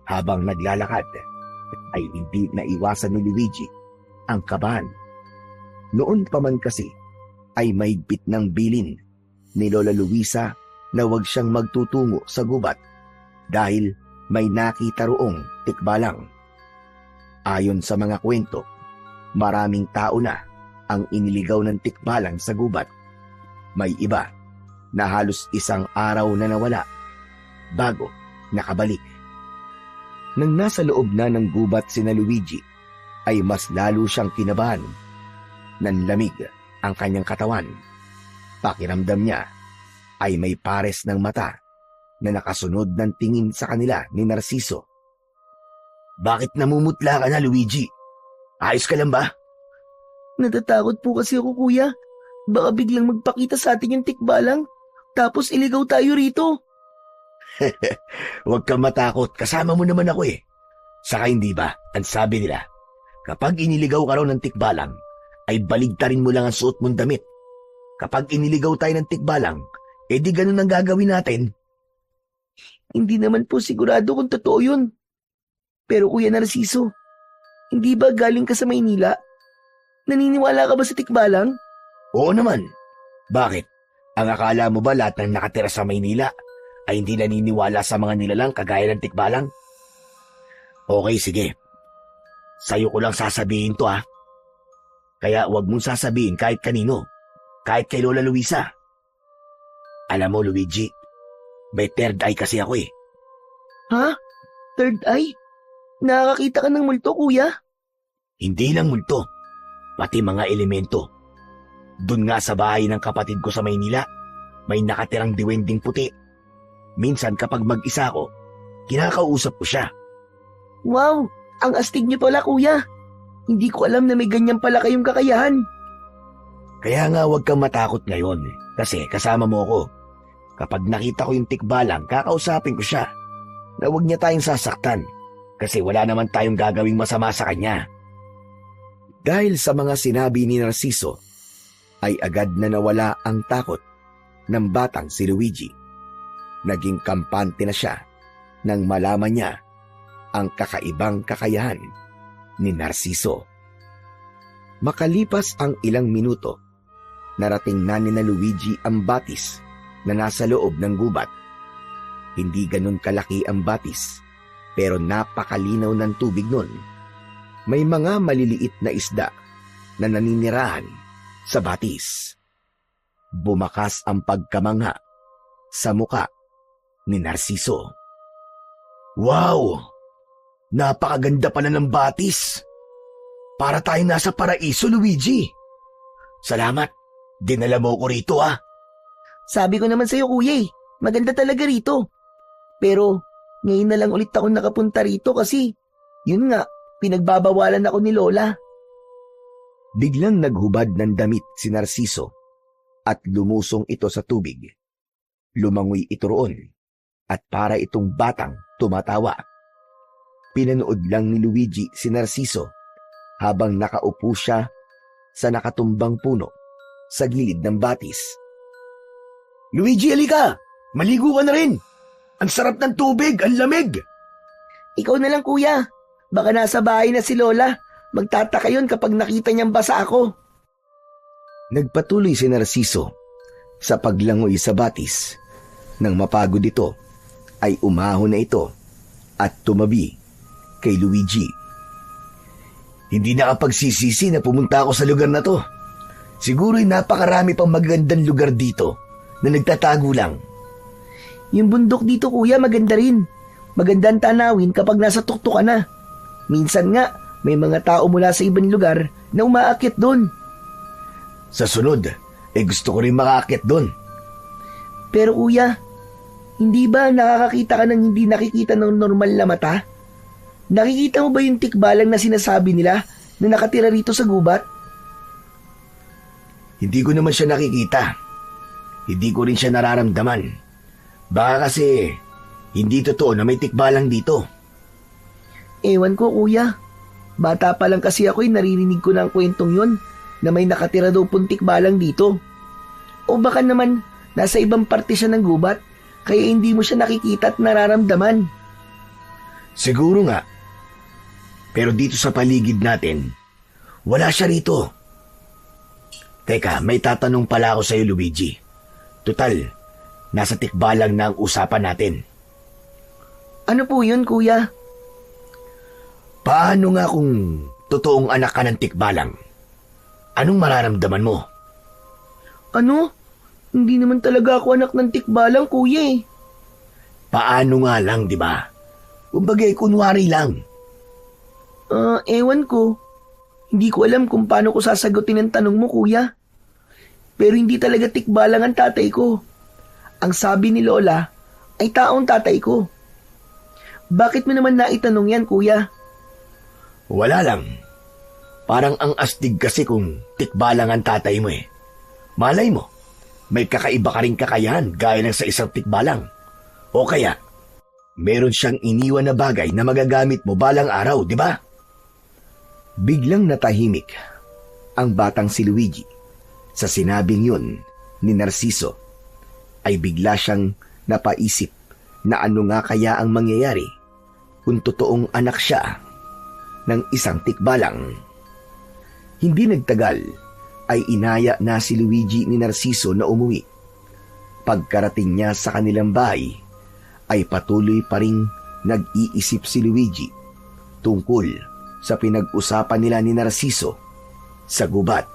Habang naglalakad, ay hindi naiwasan ni Luigi ang kabahan. Noon pa man kasi ay mahigpit ng bilin ni Lola Luisa na huwag siyang magtutungo sa gubat dahil may nakita roong tikbalang. Ayon sa mga kwento, maraming tao na ang iniligaw ng tikbalang sa gubat. May iba na halos 1 araw na nawala bago nakabalik. Nang nasa loob na ng gubat sina Luigi, ay mas lalo siyang kinabahan. Nanlamig ang kanyang katawan. Pakiramdam niya ay may pares ng mata na nakasunod ng tingin sa kanila ni Narciso. Bakit namumutla ka na, Luigi? Ayos ka lang ba? Natatakot po kasi ako, kuya. Baka biglang magpakita sa atin yung tikbalang, tapos iligaw tayo rito. Huwag kang matakot, kasama mo naman ako eh. Saka hindi ba, ang sabi nila, kapag iniligaw ka raw ng tikbalang, ay baligtarin mo lang ang suot mong damit. Kapag iniligaw tayo ng tikbalang, edi ganun ang gagawin natin. Hindi naman po sigurado kung totoo yun. Pero Kuya Narciso, hindi ba galing ka sa Maynila? Naniniwala ka ba sa tikbalang? Oo naman. Bakit? Ang akala mo ba lahat ng nakatira sa Maynila ay hindi naniniwala sa mga nilalang kagaya ng tikbalang? Okay, sige. Sa'yo ko lang sasabihin to Kaya wag mong sasabihin kahit kanino, kahit kay Lola Luisa. Alam mo, Luigi, may third eye kasi ako Ha? Third eye? Nakakakita ka ng multo, Kuya? Hindi lang multo, pati mga elemento. Doon nga sa bahay ng kapatid ko sa Maynila, may nakatirang diwending puti. Minsan kapag mag-isa ako, kinakausap ko siya. Wow! Ang astig niyo pala, Kuya. Hindi ko alam na may ganyan pala kayong kakayahan. Kaya nga huwag kang matakot ngayon, kasi kasama mo ako. Kapag nakita ko yung tikbalang, kakausapin ko siya na huwag niya tayong sasaktan kasi wala naman tayong gagawing masama sa kanya. Dahil sa mga sinabi ni Narciso, ay agad na nawala ang takot ng batang si Luigi. Naging kampante na siya nang malaman niya ang kakaibang kakayahan ni Narciso. Makalipas ang ilang minuto, narating na ni Luigi ang batis na nasa loob ng gubat. Hindi ganun kalaki ang batis, pero napakalinaw ng tubig nun. May mga maliliit na isda na naninirahan sa batis. Bumakas ang pagkamangha sa muka ni Narciso. Wow! Napakaganda pala ng batis! Para tayong nasa paraiso, Luigi! Salamat! Dinala mo ko rito, Sabi ko naman sa'yo, Kuya, maganda talaga rito. Pero ngayon na lang ulit ako nakapunta rito kasi, yun nga, pinagbabawalan ako ni Lola. Biglang naghubad ng damit si Narciso at lumusong ito sa tubig. Lumangoy ito roon at para itong batang tumatawa. Pinanood lang ni Luigi si Narciso habang nakaupo siya sa nakatumbang puno sa gilid ng batis. Luigi, halika! Maligo ka na rin! Ang sarap ng tubig, ang lamig! Ikaw na lang, Kuya. Baka nasa bahay na si Lola. Magtataka yun kapag nakita niyang basa ako. Nagpatuloy si Narciso sa paglangoy sa batis. Nang mapagod ito, ay umahon na ito at tumabi kay Luigi. Hindi nakapagsisisi na pumunta ako sa lugar na to. Siguro'y napakarami pang magandang lugar dito na nagtatago lang. Yung bundok dito, Kuya, maganda rin. Magandang tanawin kapag nasa tuktok ka na. Minsan nga, may mga tao mula sa ibang lugar na umaakyat doon. Sa sunod, gusto ko rin makaakyat doon. Pero Kuya, hindi ba nakakakita ka ng hindi nakikita ng normal na mata? Nakikita mo ba yung tikbalang na sinasabi nila na nakatira rito sa gubat? Hindi ko naman siya nakikita. Hindi ko rin siya nararamdaman. Baka kasi hindi totoo na may tikbalang dito. Ewan ko, Kuya. Bata pa lang kasi ako'y naririnig ko na ang kwentong yon na may nakatira daw puntik balang dito. O baka naman nasa ibang parte siya ng gubat kaya hindi mo siya nakikita at nararamdaman. Siguro nga. Pero dito sa paligid natin, wala siya rito. Teka, may tatanong pala ako sa iyo, Luigi. Tutal, nasa tikbalang na ang usapan natin. Ano po yun, Kuya? Paano nga kung totoong anak ka ng tikbalang? Anong mararamdaman mo? Ano? Hindi naman talaga ako anak ng tikbalang, Kuya . Paano nga lang, di ba? Kumbagay, kunwari lang. Ewan ko. Hindi ko alam kung paano ko sasagutin ang tanong mo, Kuya. Pero hindi talaga tikbalang ang tatay ko. Ang sabi ni Lola ay taong tatay ko. Bakit mo naman naitanong yan, Kuya? Wala lang. Parang ang astig kasi kung tikbalang ang tatay mo . Malay mo, may kakaiba ka ring kakayahan gaya ng sa isang tikbalang. O kaya, meron siyang iniwan na bagay na magagamit mo balang araw, di ba? Biglang natahimik ang batang si Luigi sa sinabing yun ni Narciso, ay bigla siyang napaisip na ano nga kaya ang mangyayari kung totoong anak siya ng isang tikbalang. Hindi nagtagal ay inaya na si Luigi ni Narciso na umuwi. Pagkarating niya sa kanilang bahay ay patuloy pa ring nag-iisip si Luigi tungkol sa pinag-usapan nila ni Narciso sa gubat.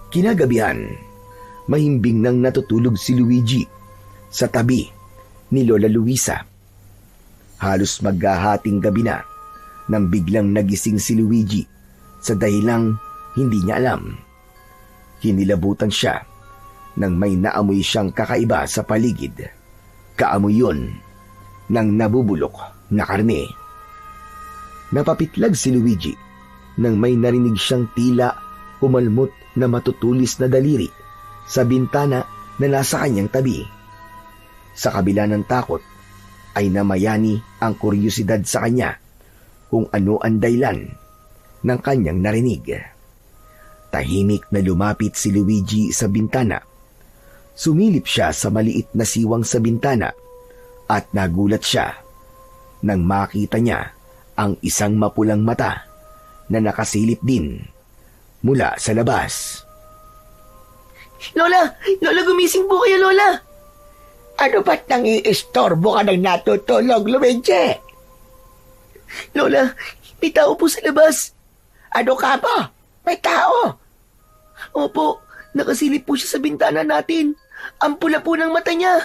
Kinagabihan, mahimbing nang natutulog si Luigi sa tabi ni Lola Luisa. Halos maghahating gabi na nang biglang nagising si Luigi sa dahilang hindi niya alam. Hinilabutan siya nang may naamoy siyang kakaiba sa paligid. Kaamoy yun ng nabubulok na karne. Napapitlag si Luigi nang may narinig siyang tila kumalmot na matutulis na daliri sa bintana na nasa kanyang tabi. Sa kabila ng takot ay namayani ang kuryosidad sa kanya kung ano ang dahilan ng kanyang narinig. Tahimik na lumapit si Luigi sa bintana. Sumilip siya sa maliit na siwang sa bintana at nagulat siya nang makita niya ang isang mapulang mata na nakasilip din mula sa labas. Lola! Lola, gumising po kayo, Lola! Ano ba't nang iistorbo ka ng natutulog, Luigi? Lola, may tao po sa labas. Ano ka ba? May tao? Opo, nakasilip po siya sa bintana natin. Ang pula po ng mata niya.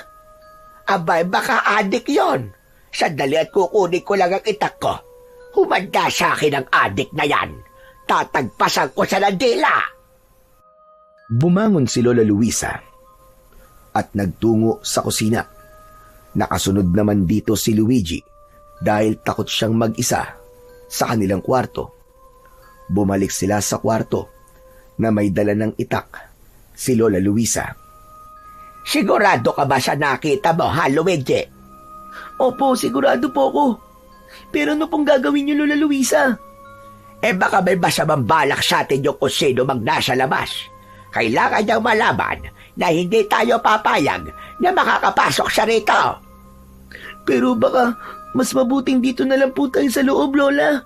Abay, baka adik yon. Sandali at kukunin ko lang ang itak ko. Humanda sa akin ang adik na yan. Tatagpasan ko sa landila. Bumangon si Lola Luisa at nagtungo sa kusina. Nakasunod naman dito si Luigi dahil takot siyang mag-isa sa kanilang kwarto. Bumalik sila sa kwarto na may dala ng itak si Lola Luisa. Sigurado ka ba sa nakita mo, ha, Luigi? Opo, sigurado po ako. Pero ano pong gagawin niyo, Lola Luisa? Baka may masamang balak sa atin yung kung sino mang nasa labas. Kailangan niyang malaman na hindi tayo papayag na makakapasok siya rito. Pero baka mas mabuting dito na lang po tayo sa loob, Lola.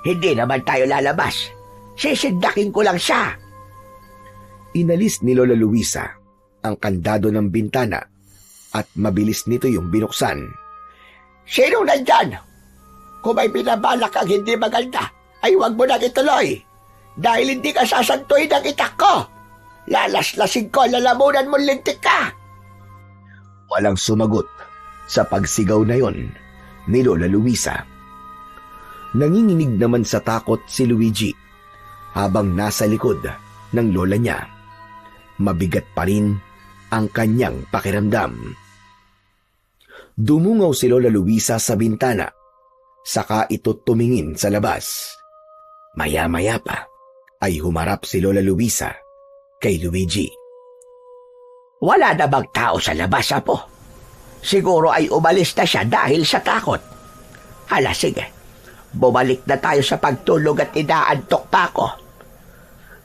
Hindi naman tayo lalabas. Sisindakin ko lang siya. Inalis ni Lola Luisa ang kandado ng bintana at mabilis nito yung binuksan. Sino nandyan? Kung may binabalak kang hindi maganda, ay huwag mo nang ituloy. Dahil hindi ka sasantuin ng itak ko. Lalaslasing ko, lalamunan mong lintik ka. Walang sumagot sa pagsigaw na yon ni Lola Luisa. Nanginginig naman sa takot si Luigi habang nasa likod ng lola niya. Mabigat pa rin ang kanyang pakiramdam. Dumungaw si Lola Luisa sa bintana, saka ito tumingin sa labas. Maya-maya pa ay humarap si Lola Luisa kay Luigi. Wala na bang tao sa labas, Apo? Siguro ay umalis na siya dahil sa takot. Hala, sige. Bumalik na tayo sa pagtulog at inaantok pa ako.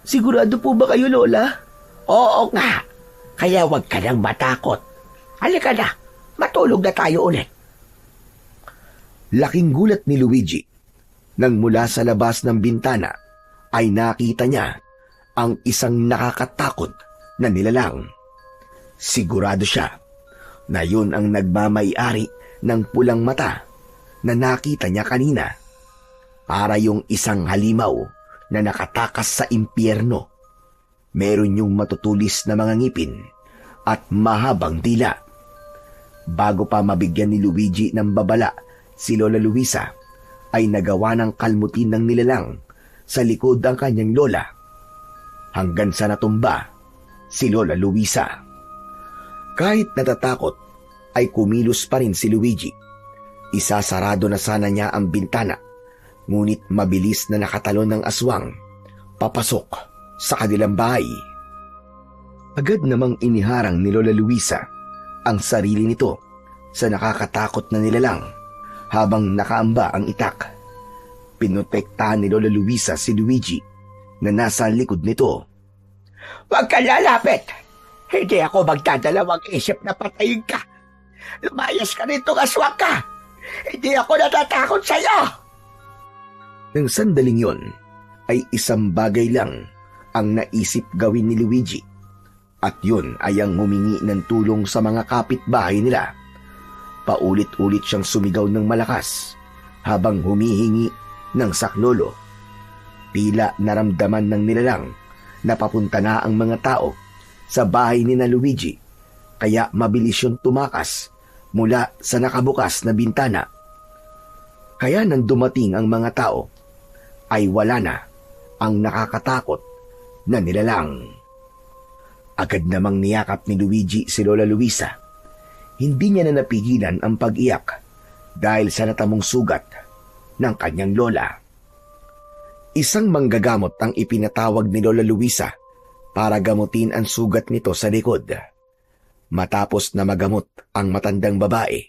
Sigurado po ba kayo, Lola? Oo nga. Kaya huwag ka nang matakot. Halika na. Matulog na tayo ulit. Laking gulat ni Luigi nang mula sa labas ng bintana ay nakita niya ang isang nakakatakot na nilalang. Sigurado siya na yun ang nagmamay-ari ng pulang mata na nakita niya kanina. Para yung isang halimaw na nakatakas sa impyerno. Meron yung matutulis na mga ngipin at mahabang dila. Bago pa mabigyan ni Luigi ng babala si Lola Luisa, ay nagawa ng kalmutin ng nilalang sa likod ang kanyang lola. Hanggang sa natumba si Lola Luisa. Kahit natatakot, ay kumilos pa rin si Luigi. Isasarado na sana niya ang bintana, ngunit mabilis na nakatalon ng aswang papasok sa kanilang bahay. Agad namang iniharang ni Lola Luisa ang sarili nito sa nakakatakot na nilalang habang nakaamba ang itak. Pinotektahan ni Lola Luisa si Luigi na nasa likod nito. Huwag ka lalapit! Hindi ako magdadalawang isip na patayin ka. Lumayas ka rito, aswang ka! Hindi ako natatakot sa'yo! Nang sandaling yon, ay isang bagay lang ang naisip gawin ni Luigi. At yun ay ang humingi ng tulong sa mga kapitbahay nila. Paulit-ulit siyang sumigaw ng malakas habang humihingi ng saklolo. Tila naramdaman ng nilalang na papunta na ang mga tao sa bahay ni na Luigi, kaya mabilis yung tumakas mula sa nakabukas na bintana. Kaya nang dumating ang mga tao, ay wala na ang nakakatakot na nilalang. Agad namang niyakap ni Luigi si Lola Luisa. Hindi niya na napigilan ang pag-iyak dahil sa natamong sugat ng kanyang lola. Isang manggagamot ang ipinatawag ni Lola Luisa para gamutin ang sugat nito sa likod. Matapos na magamot ang matandang babae,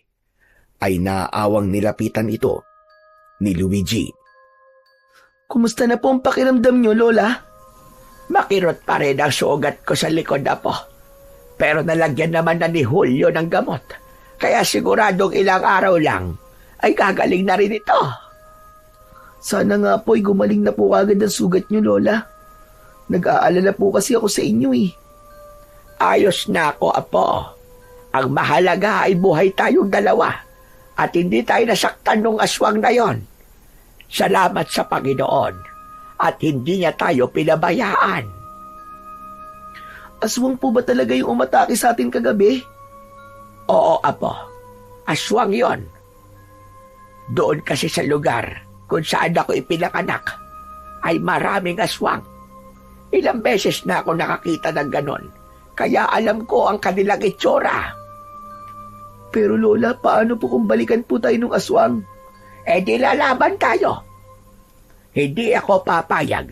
ay naaawang nilapitan ito ni Luigi. Kumusta na po ang pakiramdam niyo, Lola? Makirot pa rin ang sugat ko sa likod, Apo. Pero nalagyan naman na ni Julio ng gamot. Kaya siguradong ilang araw lang ay gagaling na rin ito. Sana nga po ay gumaling na po agad ang sugat niyo, Lola. Nag-aalala po kasi ako sa inyo eh. Ayos na ako, Apo. Ang mahalaga ay buhay tayong dalawa at hindi tayo nasaktan ng aswang na yon. Salamat sa Panginoon at hindi niya tayo pinabayaan. Aswang po ba talaga yung umatake sa atin kagabi? Oo, Apo. Aswang yon. Doon kasi sa lugar kung saan ako ipinanganak ay maraming aswang. Ilang beses na ako nakakita ng ganon, kaya alam ko ang kanilang itsura. Pero Lola, paano po kung balikan po tayo ng aswang? Di lalaban tayo. Hindi ako papayag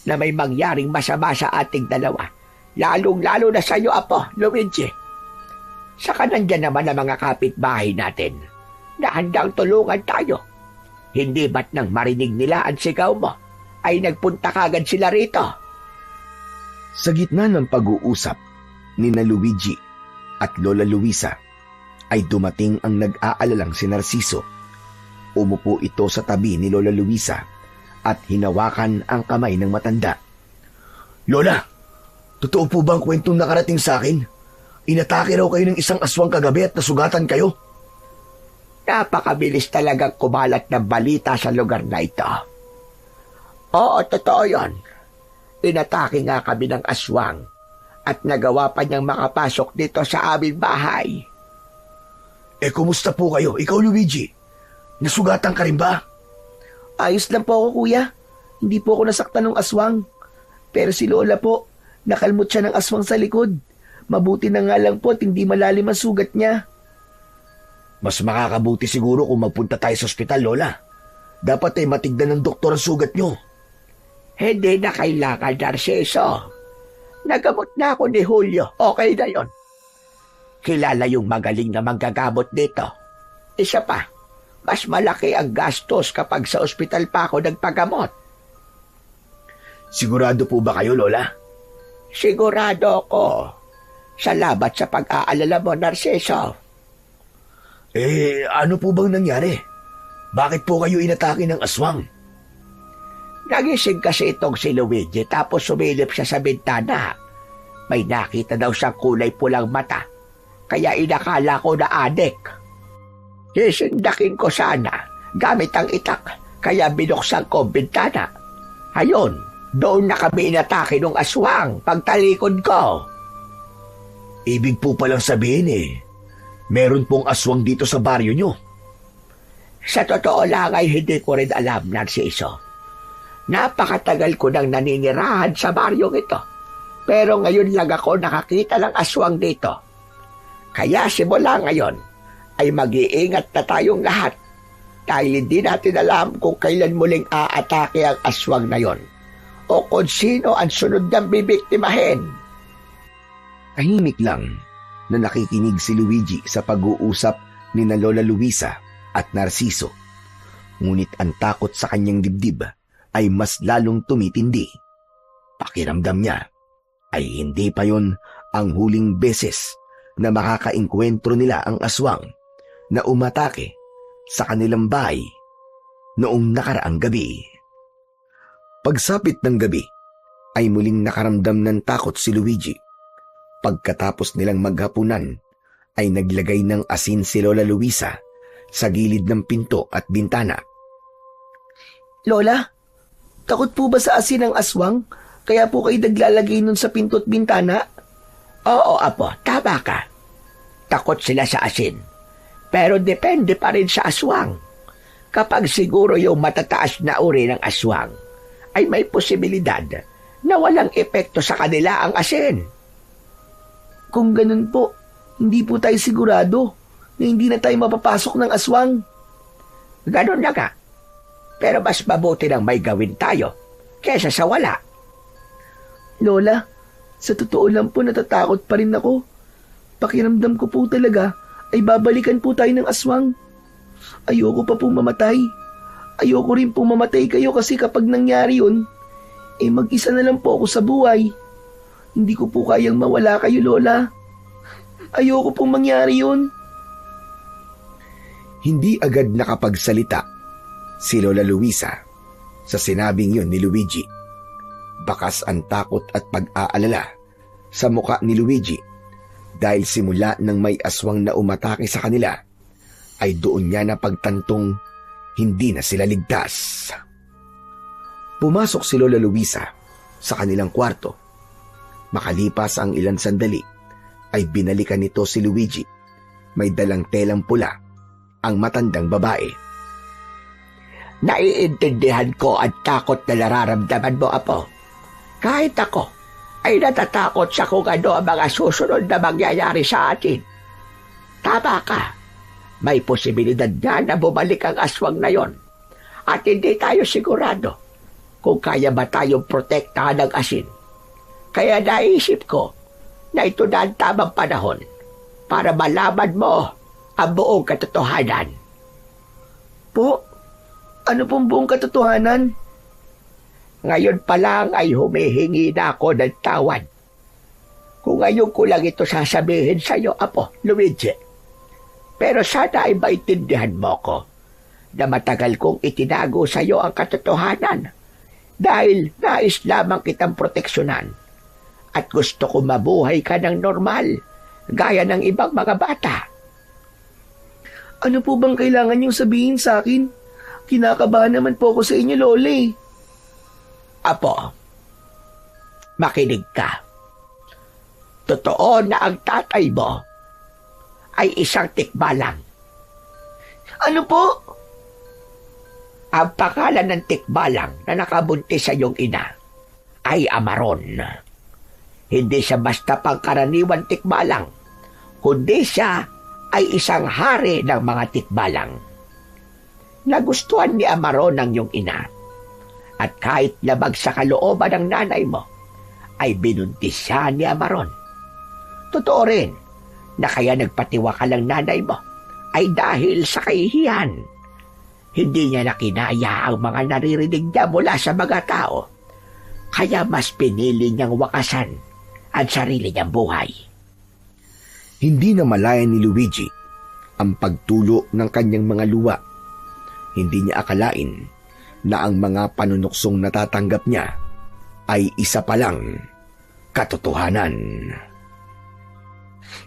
na may mangyaring masama sa ating dalawa, lalong-lalo na sa iyo, Apo, Luigi. Saka nandyan naman ang mga kapitbahay natin na handang tulungan tayo. Hindi ba't nang marinig nila ang sigaw mo, ay nagpunta kagad sila rito? Sa gitna ng pag-uusap ni na Luigi at Lola Luisa, ay dumating ang nag-aalalang si Narciso. Umupo ito sa tabi ni Lola Luisa at hinawakan ang kamay ng matanda. Lola, totoo po ba ang kwentong nakarating sa akin? Inatake raw kayo ng isang aswang kagabi at nasugatan kayo? Napakabilis talagang kumalat ng balita sa lugar na ito. Oo, totoo yon. Inatake nga kami ng aswang at nagawa pa niyang makapasok dito sa aming bahay. Kumusta po kayo? Ikaw, Luigi, nasugatan ka rin ba? Ayos lang po ako, kuya. Hindi po ako nasaktan ng aswang. Pero si Lola po, nakalmot siya ng aswang sa likod. Mabuti na nga lang po at hindi malalim ang sugat niya. Mas makakabuti siguro kung magpunta tayo sa ospital, Lola. Dapat ay matignan ng doktor ang sugat nyo. Hindi na kailangan, Narciso. Nagamot na ako ni Julio. Okay na yon. Kilala yung magaling na manggagamot dito. Isa pa, mas malaki ang gastos kapag sa ospital pa ako nagpagamot. Sigurado po ba kayo, Lola? Sigurado ako. Salamat sa pag-aalala mo, Narciso. Ano po bang nangyari? Bakit po kayo inatake ng aswang? Nagising kasi itong si Luigi tapos sumilip siya sa bintana. May nakita daw siyang kulay pulang mata, kaya inakala ko na adik. Sisindakin ko sana gamit ang itak, kaya binuksan ko ang bintana. Ayon, doon na kami inatake ng aswang pagtalikod ko. Ibig po palang sabihin meron pong aswang dito sa baryo nyo. Sa totoo lang ay hindi ko rin alam, Narciso. Napakatagal ko nang naninirahan sa baryong ito. Pero ngayon lang ako nakakita ng aswang dito. Kaya simula ngayon ay mag-iingat na tayong lahat dahil hindi natin alam kung kailan muling aatake ang aswang na yon o kung sino ang sunod niyang bibiktimahin. Tahimik lang na nakikinig si Luigi sa pag-uusap ni na Lola Luisa at Narciso. Ngunit ang takot sa kanyang dibdib ay mas lalong tumitindi. Pakiramdam niya ay hindi pa yon ang huling beses na makakaengkwentro nila ang aswang na umatake sa kanilang bahay noong nakaraang gabi. Pagsapit ng gabi ay muling nakaramdam ng takot si Luigi. Pagkatapos nilang maghapunan ay naglagay ng asin si Lola Luisa sa gilid ng pinto at bintana. Lola, takot po ba sa asin ang aswang? Kaya po kayo naglalagay nun sa pinto at bintana? Oo, apo, tama ka. Takot sila sa asin. Pero depende pa rin sa aswang. Kapag siguro yung matataas na uri ng aswang, ay may posibilidad na walang epekto sa kanila ang asin. Kung ganun po, hindi po tayo sigurado na hindi na tayo mapapasok ng aswang. Ganun na nga. Pero mas mabuti nang may gawin tayo kesa sa wala. Lola, sa totoo lang po natatakot pa rin ako. Pakiramdam ko po talaga ay babalikan po tayo ng aswang. Ayoko pa po mamatay. Ayoko rin po mamatay kayo kasi kapag nangyari yun, mag-isa na lang po ako sa buhay. Hindi ko po kayang mawala kayo, Lola. Ayoko pong mangyari yun. Hindi agad nakapagsalita si Lola Luisa sa sinabing yun ni Luigi. Bakas ang takot at pag-aalala sa muka ni Luigi dahil simula nang may aswang na umatake sa kanila ay doon niya napagtantong hindi na sila ligtas. Pumasok si Lola Luisa sa kanilang kwarto. Makalipas ang ilang sandali ay binalikan nito si Luigi. May dalang telang pula ang matandang babae. Naiintindihan ko ang takot na nararamdaman mo, apo. Kahit ako ay natatakot sa kung ano ang mga susunod na mangyayari sa atin. Tama ka. May posibilidad nga na bumalik ang aswang na yon. At hindi tayo sigurado kung kaya ba tayong protektahan ng asin. Kaya naisip ko na ito na ang tamang panahon para malaman mo ang buong katotohanan. Po, ano pong buong katotohanan? Ngayon pa lang ay humihingi na ako ng tawad. Kung ngayon ko lang ito sasabihin sa iyo, apo, Luigi. Pero sana ay maintindihan mo ko na matagal kong itinago sa iyo ang katotohanan dahil nais lamang kitang proteksyonan at gusto ko mabuhay ka ng normal gaya ng ibang mga bata. Ano po bang kailangan niyong sabihin sa akin? Kinakabahan naman po ako sa inyo, Lola. Apo, makinig ka. Totoo na ang tatay mo ay isang tikbalang. Ano po? Ang pangalan ng tikbalang na nakabuntis sa iyong ina ay Amaron. Hindi siya basta pangkaraniwan tikbalang, kundi siya ay isang hari ng mga tikbalang. Nagustuhan ni Amaron ang iyong ina. At kahit labag sa kalooban ng nanay mo, ay binuntis siya ni Amaron. Totoo rin na kaya nagpatiwakal ang nanay mo ay dahil sa kahihiyan. Hindi niya nakinaya ang mga naririnig niya mula sa mga tao. Kaya mas pinili niyang wakasan ang sarili niyang buhay. Hindi na malaya ni Luigi ang pagtulo ng kanyang mga luwa. Hindi niya akalain na ang mga panunuksong natatanggap niya ay isa palang katotohanan.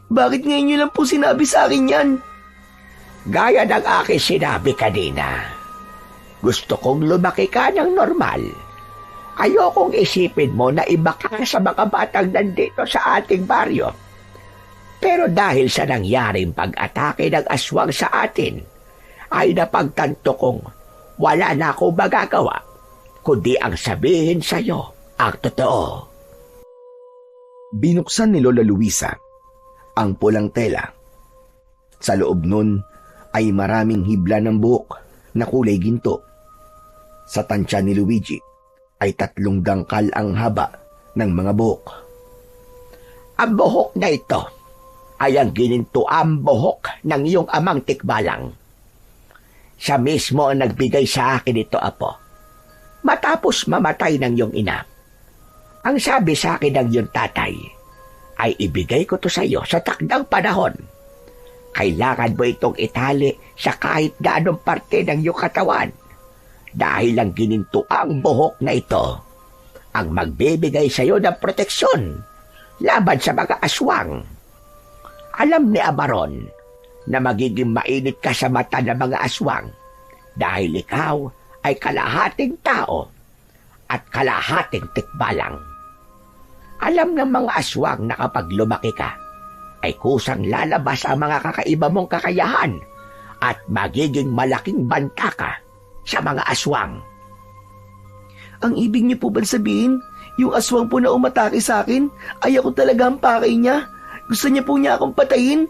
Bakit ngayon niyo lang po sinabi sa akin yan? Gaya ng aking sinabi kanina, gusto kong lumaki ka ng normal. Ayokong isipin mo na iba ka sa mga batang nandito sa ating baryo. Pero dahil sa nangyaring pag-atake ng aswang sa atin, ay napagtanto kong wala na akong magagawa, kundi ang sabihin sa iyo ang totoo. Binuksan ni Lola Luisa ang pulang tela. Sa loob nun ay maraming hibla ng buhok na kulay ginto. Sa tansya ni Luigi ay 3 dangkal ang haba ng mga buhok. Ang buhok na ito ay ang ginintuang buhok ng iyong amang tikbalang. Siya mismo ang nagbigay sa akin ito, apo, matapos mamatay ng iyong ina. Ang sabi sa akin ng iyong tatay ay ibigay ko to sa iyo sa takdang panahon. Kailangan mo itong itali sa kahit na anong parte ng iyong katawan dahil ang ginintuang buhok na ito ang magbibigay sa iyo ng proteksyon laban sa mga aswang. Alam ni Abaron na magiging mainit ka sa mata ng mga aswang dahil ikaw ay kalahating tao at kalahating tikbalang. Alam ng mga aswang na kapag lumaki ka, ay kusang lalabas ang mga kakaiba mong kakayahan at magiging malaking banta ka sa mga aswang. Ang ibig niyo po ba sabihin, yung aswang po na umatake sa akin, ay ako talaga ang pakay niya? Gusto niya po niya akong patayin?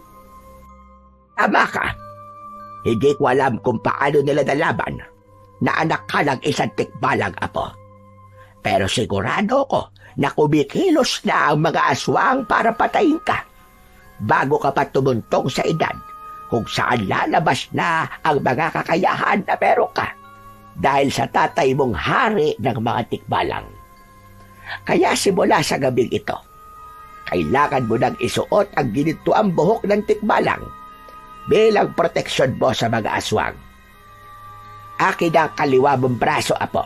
Tama ka. Hindi ko alam kung paano nila nalaban na anak ka ng isang tikbalang apo. Pero sigurado ko na kumikilos na ang mga aswang para patayin ka bago ka pa tumuntong sa edad kung saan lalabas na ang mga kakayahan na meron ka dahil sa tatay mong hari ng mga tikbalang. Kaya simula sa gabing ito, kailangan mo nang isuot ang ginintuang buhok ng tikbalang bilang proteksyon mo sa mga aswang. Akin ang kaliwa mong braso, apo.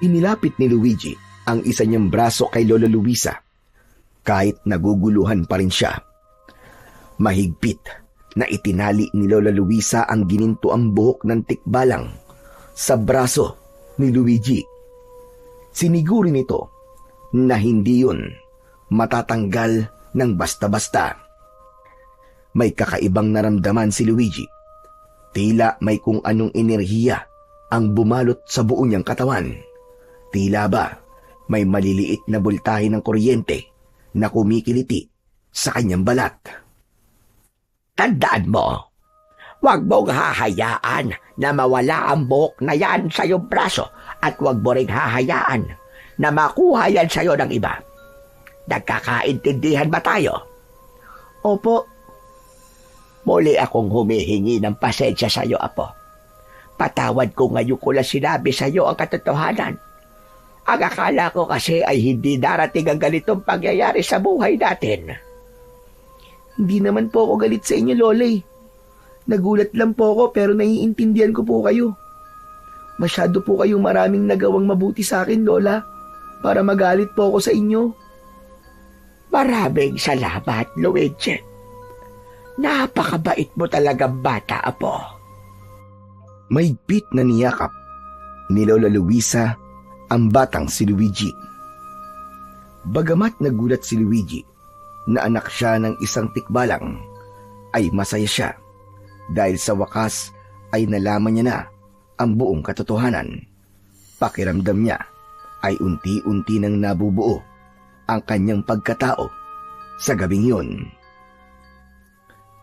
Inilapit ni Luigi ang isa niyang braso kay Lola Luisa kahit naguguluhan pa rin siya. Mahigpit na itinali ni Lola Luisa ang ginintuang buhok ng tikbalang sa braso ni Luigi. Siniguri nito na hindi yun matatanggal ng basta-basta. May kakaibang naramdaman si Luigi. Tila may kung anong enerhiya ang bumalot sa buo niyang katawan. Tila ba may maliliit na bultahe ng kuryente na kumikiliti sa kanyang balat. Tandaan mo, huwag mong hahayaan na mawala ang buhok na yan sa iyong braso at huwag mo rin hahayaan na makuha yan sa iyo ng iba. Nagkakaintindihan ba tayo? Opo. Muli akong humihingi ng pasensya sa iyo, apo. Patawad ko ngayon ko lang sinabi sa iyo ang katotohanan. Ang akala ko kasi ay hindi darating ang ganitong pangyayari sa buhay natin. Hindi naman po ako galit sa inyo, Lola. Nagulat lang po ako pero naiintindihan ko po kayo. Masyado po kayong maraming nagawang mabuti sa akin, Lola, para magalit po ako sa inyo. Maraming salamat, Luigi. Napakabait mo talagang bata, apo. Mahigpit na niyakap ni Lola Luisa ang batang si Luigi. Bagamat nagulat si Luigi na anak siya ng isang tikbalang, ay masaya siya dahil sa wakas ay nalaman niya na ang buong katotohanan. Pakiramdam niya ay unti-unti nang nabubuo ang kanyang pagkatao sa gabing yun.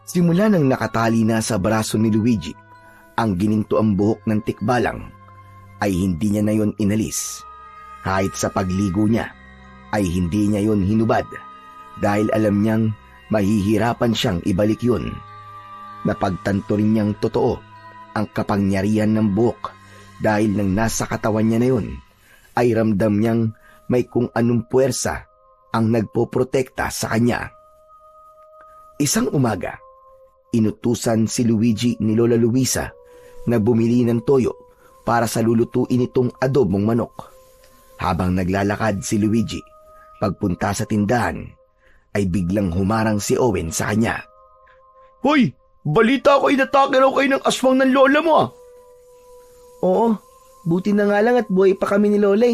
Simula nang nakatali na sa braso ni Luigi ang ginintuang buhok ng tikbalang, ay hindi niya na yon inalis. Kahit sa pagligo niya ay hindi niya yon hinubad dahil alam niyang mahihirapan siyang ibalik yun. Napagtanto rin niyang totoo ang kapangyarihan ng buhok dahil nang nasa katawan niya na yun ay ramdam niyang may kung anong puwersa ang nagpoprotekta sa kanya. Isang umaga, inutusan si Luigi ni Lola Luisa na bumili ng toyo para sa lulutuin itong adobong manok. Habang naglalakad si Luigi, pagpunta sa tindahan, ay biglang humarang si Owen sa kanya. Hoy! Balita ko inatake raw kayo ng aswang ng lola mo, ah! Oo, buti na nga lang at buhay pa kami ni Lola.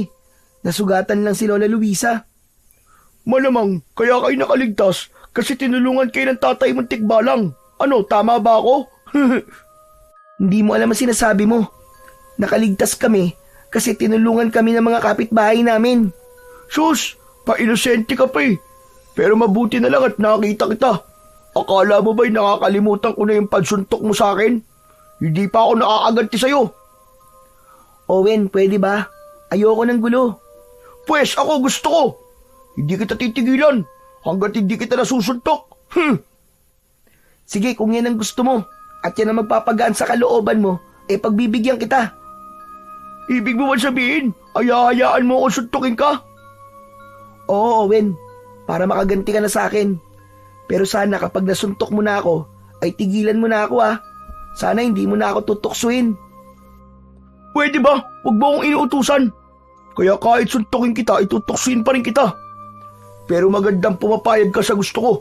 Nasugatan lang si Lola Luisa. Malamang, kaya kayo nakaligtas kasi tinulungan kayo ng tatay mong tikbalang. Ano, tama ba ako? Hindi mo alam ang sinasabi mo. Nakaligtas kami kasi tinulungan kami ng mga kapitbahay namin. Sus, pa-inosente ka pa eh. Pero mabuti na lang at nakita kita. Akala mo ba'y nakakalimutan ko na yung pagsuntok mo sa akin? Hindi pa ako nakakaganti sa'yo. Owen, pwede ba? Ayoko ng gulo. Pwes ako gusto ko. Hindi kita titigilan hanggat hindi kita nasusuntok. Sige, kung yan ang gusto mo at yan ang magpapagaan sa kalooban mo, pagbibigyan kita. Ibig mo ba sabihin, hayaan mo akong suntukin ka? Oo, Owen. Para makaganti ka na sa akin. Pero sana kapag nasuntok mo na ako, ay tigilan mo na ako ah. Sana hindi mo na ako tutuksuin. Pwede ba? Huwag mo akong inuutusan. Kaya kahit suntukin kita, itutuksuin pa rin kita. Pero magandang pumapayag ka sa gusto ko.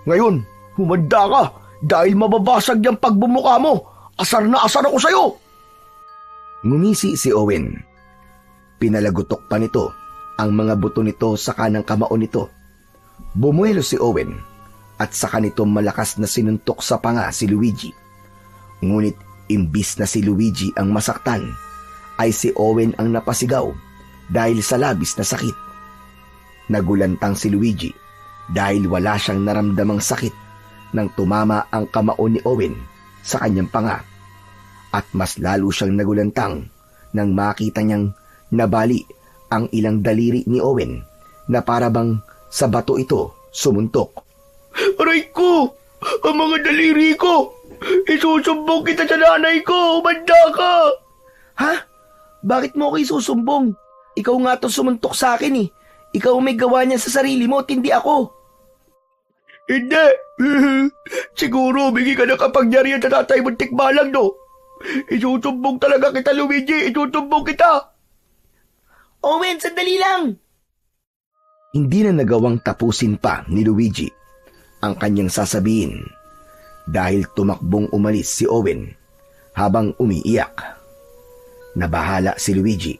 Ngayon, humanda ka dahil mababasag yung pagbumuka mo. Asar na asar ako sa'yo. Ngumisi si Owen. Pinalagutok pa nito ang mga buto nito sa kanang kamao nito. Bumuelo si Owen at saka nito malakas na sinuntok sa panga si Luigi. Ngunit imbis na si Luigi ang masaktan, ay si Owen ang napasigaw dahil sa labis na sakit. Nagulantang si Luigi dahil wala siyang naramdamang sakit nang tumama ang kamao ni Owen sa kanyang panga. At mas lalo siyang nagulantang nang makita niyang nabali ang ilang daliri ni Owen na parabang sa bato ito sumuntok. Aray ko! Ang mga daliri ko! Isusumbong kita sa nanay ko! Humanda ka! Ha? Bakit mo ako isusumbong? Ikaw nga to sumuntok sa akin eh. Ikaw ang may gawa niyan sa sarili mo at hindi ako. Hindi! Siguro bigay ka na kapangyarihan sa tatay mong tikbalang, no? Isusumbong talaga kita, Luigi! Isusumbong kita! Owen, sandali lang! Hindi na nagawang tapusin pa ni Luigi ang kanyang sasabihin dahil tumakbong umalis si Owen habang umiiyak. Nabahala si Luigi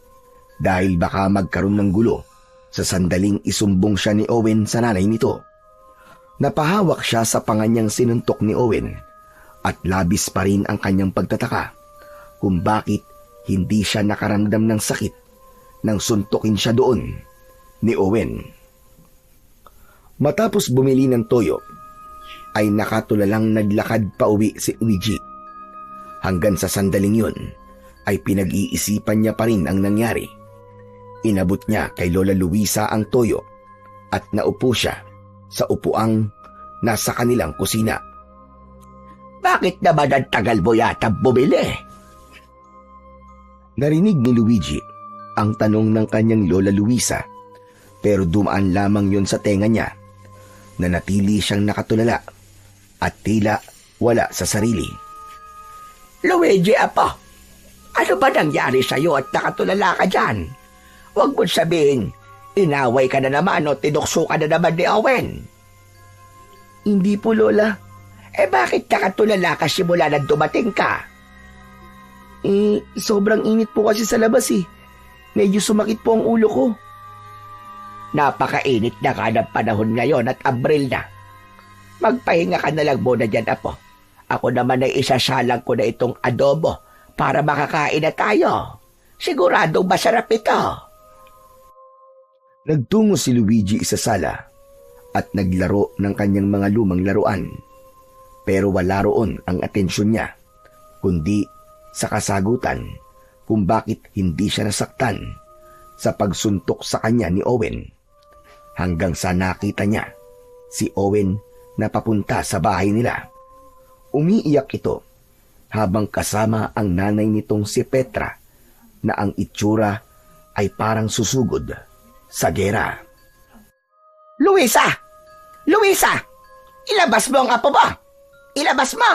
dahil baka magkaroon ng gulo sa sandaling isumbong siya ni Owen sa nanay nito. Napahawak siya sa panganyang sinuntok ni Owen at labis pa rin ang kanyang pagtataka kung bakit hindi siya nakaramdam ng sakit nang suntukin siya doon ni Owen. Matapos bumili ng toyo, ay nakatulalang naglakad pa uwi si Luigi. Hanggang sa sandaling yun, ay pinag-iisipan niya pa rin ang nangyari. Inabot niya kay Lola Luisa ang toyo at naupo siya sa upuang nasa kanilang kusina. Bakit naman ang tagal mo yata bumili? Narinig ni Luigi ang tanong ng kanyang Lola Luisa, pero dumaan lamang yon sa tenga niya. Nanatili siyang nakatulala at tila wala sa sarili. Luigi, apo, ano ba nangyari sa'yo at nakatulala ka dyan? Huwag mo sabihin, inaway ka na naman o tinukso ka na naman ni Owen. Hindi po, Lola. Bakit nakatulala ka simula na dumating ka? Sobrang init po kasi sa labas eh. Medyo sumakit po ang ulo ko. Napakainit na ka ng panahon ngayon at Abril na. Magpahinga ka na lang muna dyan, apo. Ako naman ay isasalang ko na itong adobo para makakain na tayo. Siguradong masarap ito. Nagtungo si Luigi sa sala at naglaro ng kanyang mga lumang laruan. Pero wala roon ang atensyon niya, kundi sa kasagutan kung bakit hindi siya nasaktan sa pagsuntok sa kanya ni Owen. Hanggang sa nakita niya si Owen na papunta sa bahay nila. Umiiyak ito habang kasama ang nanay nitong si Petra na ang itsura ay parang susugod sa gera. Luisa! Luisa! Ilabas mo ang apo mo! Ilabas mo!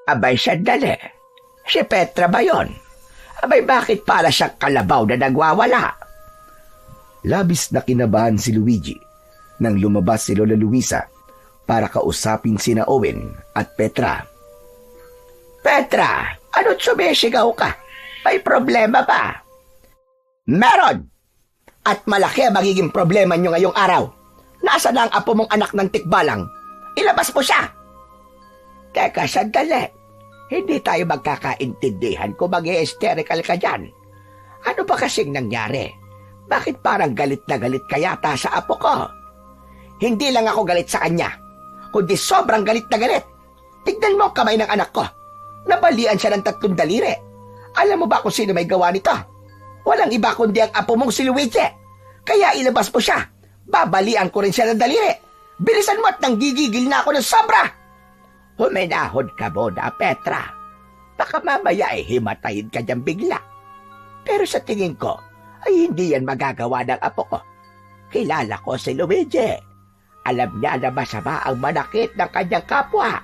Abay, sandali. Si Petra ba yon? Abay, bakit pala siyang kalabaw na nagwawala? Labis na kinabahan si Luigi nang lumabas si Lola Luisa para kausapin sina Owen at Petra. Petra, ano't sumisigaw ka? May problema ba? Meron! At malaki ang magiging problema nyo ngayong araw. Nasa na ang apo mong anak ng tikbalang? Ilabas mo siya! Teka, sandali. Hindi tayo magkakaintindihan kung mag-hysterical ka dyan. Ano ba kasing nangyari? Bakit parang galit na galit ka yata sa apo ko? Hindi lang ako galit sa kanya, kundi sobrang galit na galit. Tignan mo ang kamay ng anak ko. Nabalian siya ng 3 daliri. Alam mo ba kung sino may gawa nito? Walang iba kundi ang apo mong si Luigi. Kaya ilabas mo siya. Babalian ko rin siya ng daliri. Bilisan mo at nanggigigil na ako ng sobra. Huminahon ka muna, Petra. Baka mamaya himatayin ka dyan bigla. Pero sa tingin ko, ay hindi yan magagawa ng apo ko. Kilala ko si Luigi. Alam niya na masama ang manakit ng kanyang kapwa.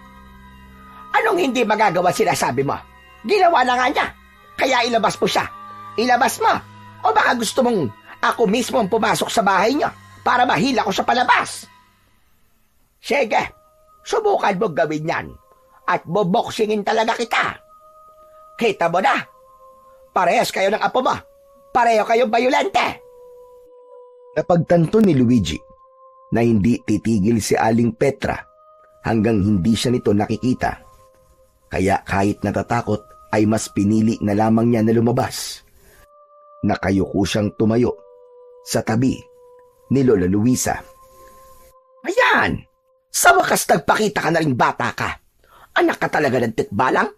Anong hindi magagawa sinasabi mo? Ginawa na nga niya. Kaya ilabas mo siya. Ilabas mo. O baka gusto mong ako mismo ang pumasok sa bahay niyo para mahila ko sa palabas? Sige, subukan mo gawin yan at boboksingin talaga kita. Kita mo na. Parehas kayo ng apo mo. Pareho kayong bayulente. Napagtanto ni Luigi na hindi titigil si Aling Petra hanggang hindi siya nito nakikita. Kaya kahit natatakot ay mas pinili na lamang niya na lumabas. Nakayuko siyang tumayo sa tabi ni Lola Luisa. Ayan! Sa wakas nagpakita ka na rin bata ka. Anak ka talaga ng tikbalang?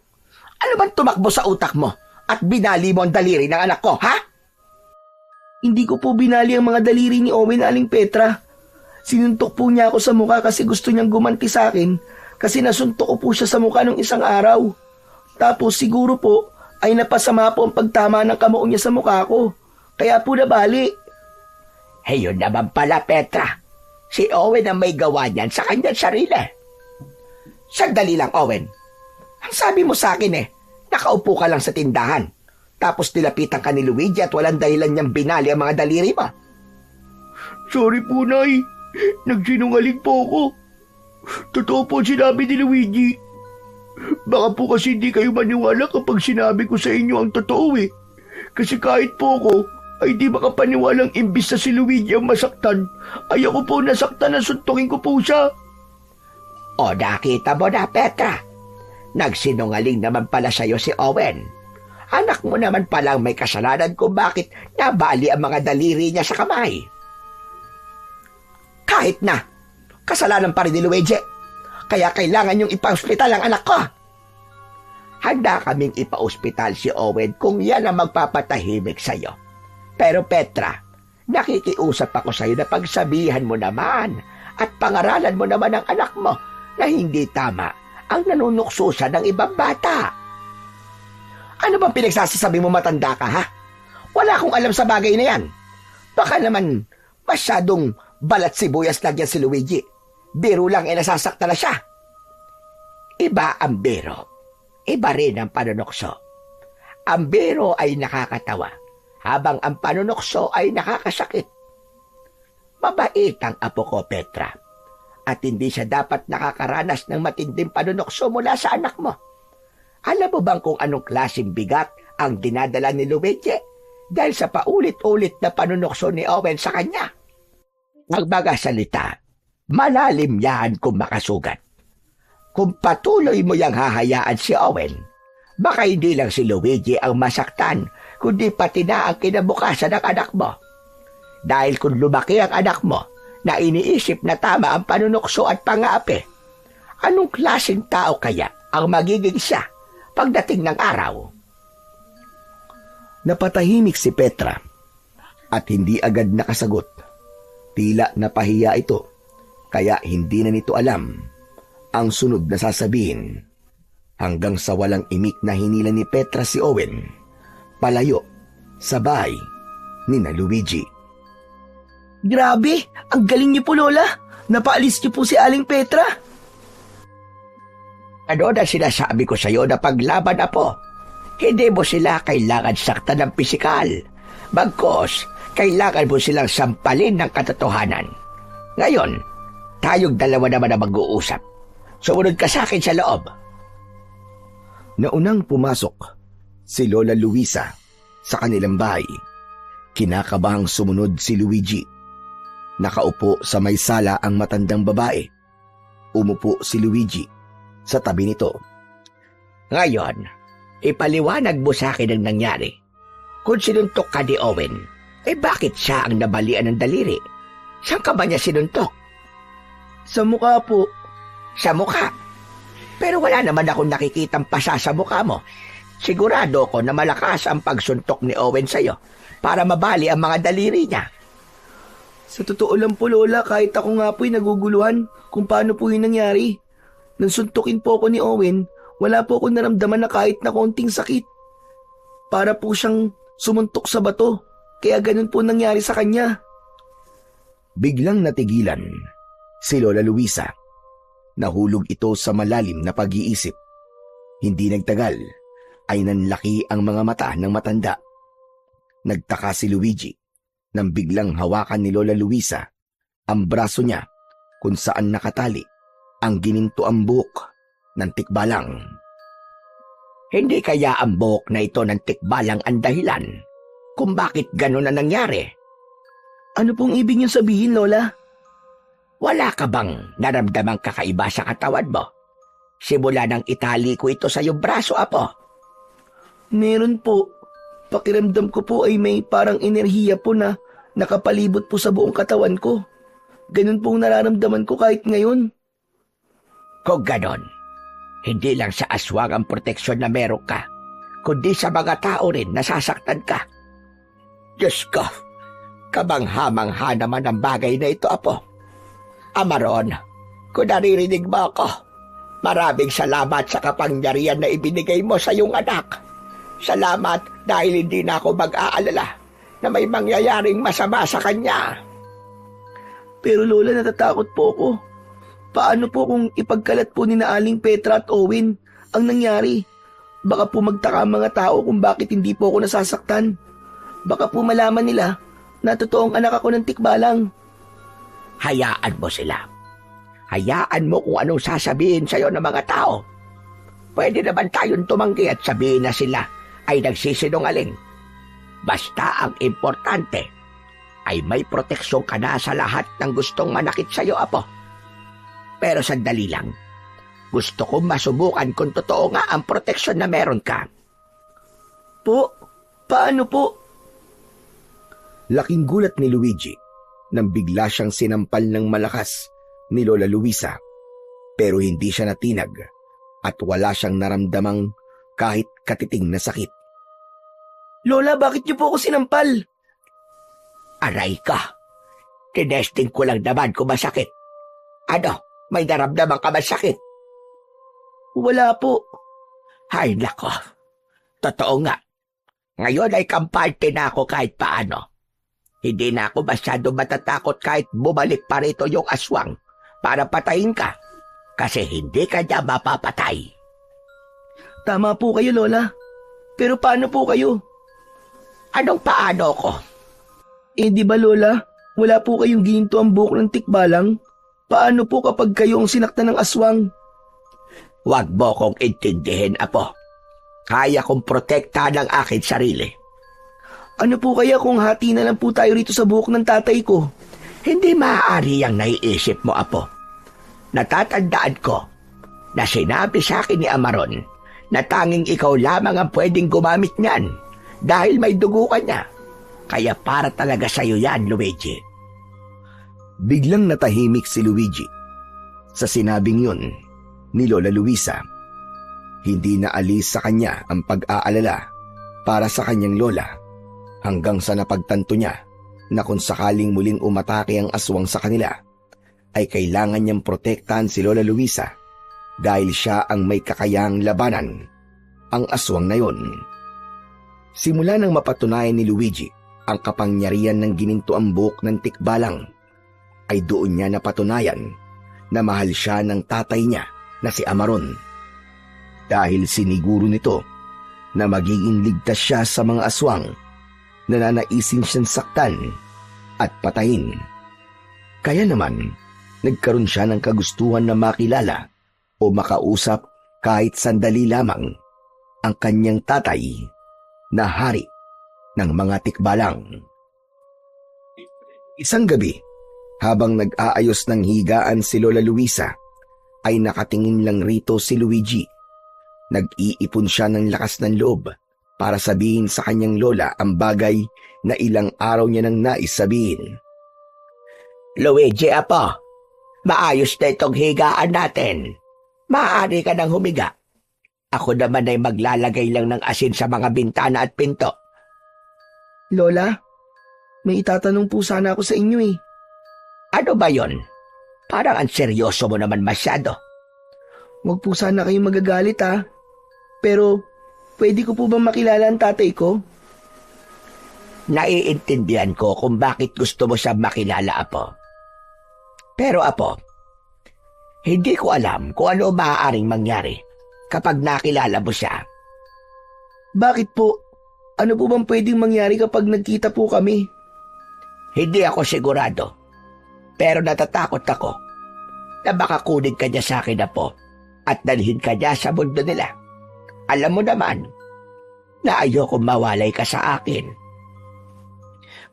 Ano bang tumakbo sa utak mo at binali mo ang daliri ng anak ko, ha? Hindi ko po binali ang mga daliri ni Owen, Aling Petra. Sinuntok po niya ako sa mukha kasi gusto niyang gumanti sa akin kasi nasuntok ko po siya sa mukha nung isang araw. Tapos siguro po ay napasama po ang pagtama ng kamao niya sa mukha ko. Kaya po nabali. Yun naman pala, Petra. Si Owen ang may gawa niyan sa kanyang sarili. Sandali lang, Owen. Ang sabi mo sa akin nakaupo ka lang sa tindahan. Tapos nilapitan ka ni Luigi at walang dahilan niyang binali ang mga daliri mo. Sorry po, Nay. Nagsinungaling po ako. Totoo po sinabi ni Luigi. Baka po kasi hindi kayo maniwala kapag sinabi ko sa inyo ang totoo Kasi kahit po ako ay di makapaniwalang imbis na si Luigi ang masaktan, ay ako po nasaktan na suntukin ko po siya. O nakita mo na, Petra. Nagsinungaling naman pala sa'yo si Owen. Anak mo naman palang may kasalanan kung bakit nabali ang mga daliri niya sa kamay. Kahit na, kasalanan pa rin ni Luigi. Kaya kailangan niyong ipa-ospital ang anak ko. Handa kaming ipa-ospital si Owen kung yan ang magpapatahimik sa'yo. Pero Petra, nakikiusap ako sa'yo na pagsabihan mo naman at pangaralan mo naman ang anak mo na hindi tama ang nanunukso siya ng ibang bata. Ano bang pinagsasasabi mo, matanda ka, ha? Wala akong alam sa bagay na yan. Baka naman masyadong balat sibuyas lang yan si Luigi. Biro lang nasasakta na siya. Iba ang biro. Iba rin ang panunukso. Ang biro ay nakakatawa, habang ang panunukso ay nakakasakit. Mabait ang apo ko, Petra. At hindi siya dapat nakakaranas ng matinding panunukso mula sa anak mo. Alam mo bang kung anong klaseng bigat ang dinadala ni Luigi dahil sa paulit-ulit na panunukso ni Owen sa kanya? Magbaga salita, malalim yan kung makasugat. Kung patuloy mo yang hahayaan si Owen, baka hindi lang si Luigi ang masaktan, kundi pati na ang kinabukasan ng anak mo. Dahil kung lumaki ang anak mo na iniisip na tama ang panunukso at pang-aapi, anong klaseng tao kaya ang magiging siya pagdating ng araw? Napatahimik si Petra at hindi agad nakasagot. Tila napahiya ito, kaya hindi na nito alam ang sunod na sasabihin. Hanggang sa walang imik na hinila ni Petra si Owen palayo sa bahay ni na Luigi. Grabe, ang galing niyo po, Lola. Napaalis niyo po si Aling Petra. Ano na sinasabi ko sa'yo na paglaban na po? Hindi mo sila kailangan saktan ng pisikal. Bagkos, kailangan mo silang sampalin ng katotohanan. Ngayon, tayong dalawa naman na mag-uusap. Sumunod ka sa akin sa loob. Naunang pumasok si Lola Luisa sa kanilang bahay. Kinakabahang sumunod si Luigi. Nakaupo sa may sala ang matandang babae. Umupo si Luigi sa tabi nito. Ngayon, ipaliwanag mo sa akin ang nangyari. Kung sinuntok ka ni Owen, bakit siya ang nabalian ng daliri? Saan ka ba niya sinuntok? Sa mukha po. Sa mukha? Pero wala naman akong nakikitang pasa sa mukha mo. Sigurado ko na malakas ang pagsuntok ni Owen sa'yo para mabali ang mga daliri niya. Sa totoo lang po, Lola, kahit ako nga po'y naguguluhan kung paano po yung nangyari. Nang suntukin po ako ni Owen, wala po akong naramdaman na kahit na konting sakit. Para po siyang sumuntok sa bato, kaya ganun po nangyari sa kanya. Biglang natigilan si Lola Luisa. Nahulog ito sa malalim na pag-iisip. Hindi nagtagal ay nanlaki ang mga mata ng matanda. Nagtaka si Luigi nang biglang hawakan ni Lola Luisa ang braso niya kung saan nakatali ang ginintuang buhok ng tikbalang. Hindi kaya ang buhok na ito ng tikbalang ang dahilan kung bakit gano'n na nangyari? Ano pong ibig niyong sabihin, Lola? Wala ka bang naramdamang kakaiba sa katawan mo? Simula nang itali ko ito sa iyong braso, Apo. Meron po. Pakiramdam ko po ay may parang enerhiya po na nakapalibot po sa buong katawan ko. Ganun pong nararamdaman ko kahit ngayon. Kung ganon, hindi lang sa aswang ang proteksyon na meron ka, kundi sa mga tao rin nasasaktan ka. Diyos ko, kabangha-mangha naman ang bagay na ito, Apo. Amaron, kung naririnig mo ako, maraming salamat sa kapangyarihan na ibinigay mo sa iyong anak. Salamat dahil hindi na ako mag-aalala na may mangyayaring masama sa kanya. Pero Lola, natatakot po ako. Paano po kung ipagkalat po ni na Aling Petra at Owen ang nangyari? Baka po magtaka ang mga tao kung bakit hindi po ako nasasaktan. Baka po malaman nila na totoong anak ako ng tikbalang. Hayaan mo sila. Hayaan mo kung anong sasabihin sa'yo ng mga tao. Pwede naman tayong tumanggi at sabihin na sila ay nagsisinungaling. Basta ang importante ay may proteksyon ka na sa lahat ng gustong manakit sa'yo, Apo. Pero sandali lang, gusto kong masubukan kung totoo nga ang proteksyon na meron ka. Po? Paano po? Laking gulat ni Luigi nang bigla siyang sinampal ng malakas ni Lola Luisa. Pero hindi siya natinag at wala siyang naramdamang kahit katiting na sakit. Lola, bakit niyo po ako sinampal? Aray ka! Tinesting ko lang naman kung masakit. Ano? May naramdaman ka ba sakit? Wala po. Ay nako, totoo nga. Ngayon ay kampante na ako kahit paano. Hindi na ako masyado matatakot kahit bumalik pa rito yung aswang para patayin ka. Kasi hindi ka niya mapapatay. Tama po kayo, Lola. Pero paano po kayo? Anong paano ko? Di ba, Lola? Wala po kayong gininto ang buhok ng tikbalang? Paano po kapag kayo ang sinaktan ng aswang? Huwag mo kong intindihin, Apo. Kaya kong protektahan ang aking sarili. Ano po kaya kung hati na lang po tayo rito sa buhok ng tatay ko? Hindi maaari ang naiisip mo, Apo. Natatandaan ko na sinabi sa akin ni Amaron na tanging ikaw lamang ang pwedeng gumamit niyan dahil may dugo ka niya. Kaya para talaga sa'yo yan, Luigi. Biglang natahimik si Luigi sa sinabing yun ni Lola Luisa. Hindi na alis sa kanya ang pag-aalala para sa kanyang lola hanggang sa napagtanto niya na kung sakaling muling umatake ang aswang sa kanila ay kailangan niyang protektahan si Lola Luisa dahil siya ang may kakayahang labanan ang aswang na yon. Simula nang mapatunayan ni Luigi ang kapangyarihan ng ginintuang buhok ng tikbalang ay doon niya napatunayan na mahal siya ng tatay niya na si Amaron. Dahil siniguro nito na magiging ligtas siya sa mga aswang na nanaisin siyang saktan at patayin. Kaya naman, nagkaroon siya ng kagustuhan na makilala o makausap kahit sandali lamang ang kanyang tatay na hari ng mga tikbalang. Isang gabi, habang nag-aayos ng higaan si Lola Luisa, ay nakatingin lang rito si Luigi. Nag-iipon siya ng lakas ng loob para sabihin sa kanyang lola ang bagay na ilang araw niya nang nais sabihin. Luigi, Apo, maayos na itong higaan natin. Maaari ka nang humiga. Ako naman ay maglalagay lang ng asin sa mga bintana at pinto. Lola, may itatanong po sana ako sa inyo eh. Ano ba yon? Parang ang seryoso mo naman masyado. Huwag po sana kayong magagalit ha. Pero, pwede ko po bang makilala ang tatay ko? Naiintindihan ko kung bakit gusto mo siya makilala, Apo. Pero apo, hindi ko alam kung ano maaaring mangyari kapag nakilala mo siya. Bakit po? Ano po bang pwedeng mangyari kapag nagkita po kami? Hindi ako sigurado. Pero natatakot ako na baka kunin ka niya sa akin, apo, at dalhin ka niya sa mundo nila. Alam mo naman na ayoko mawalay ka sa akin.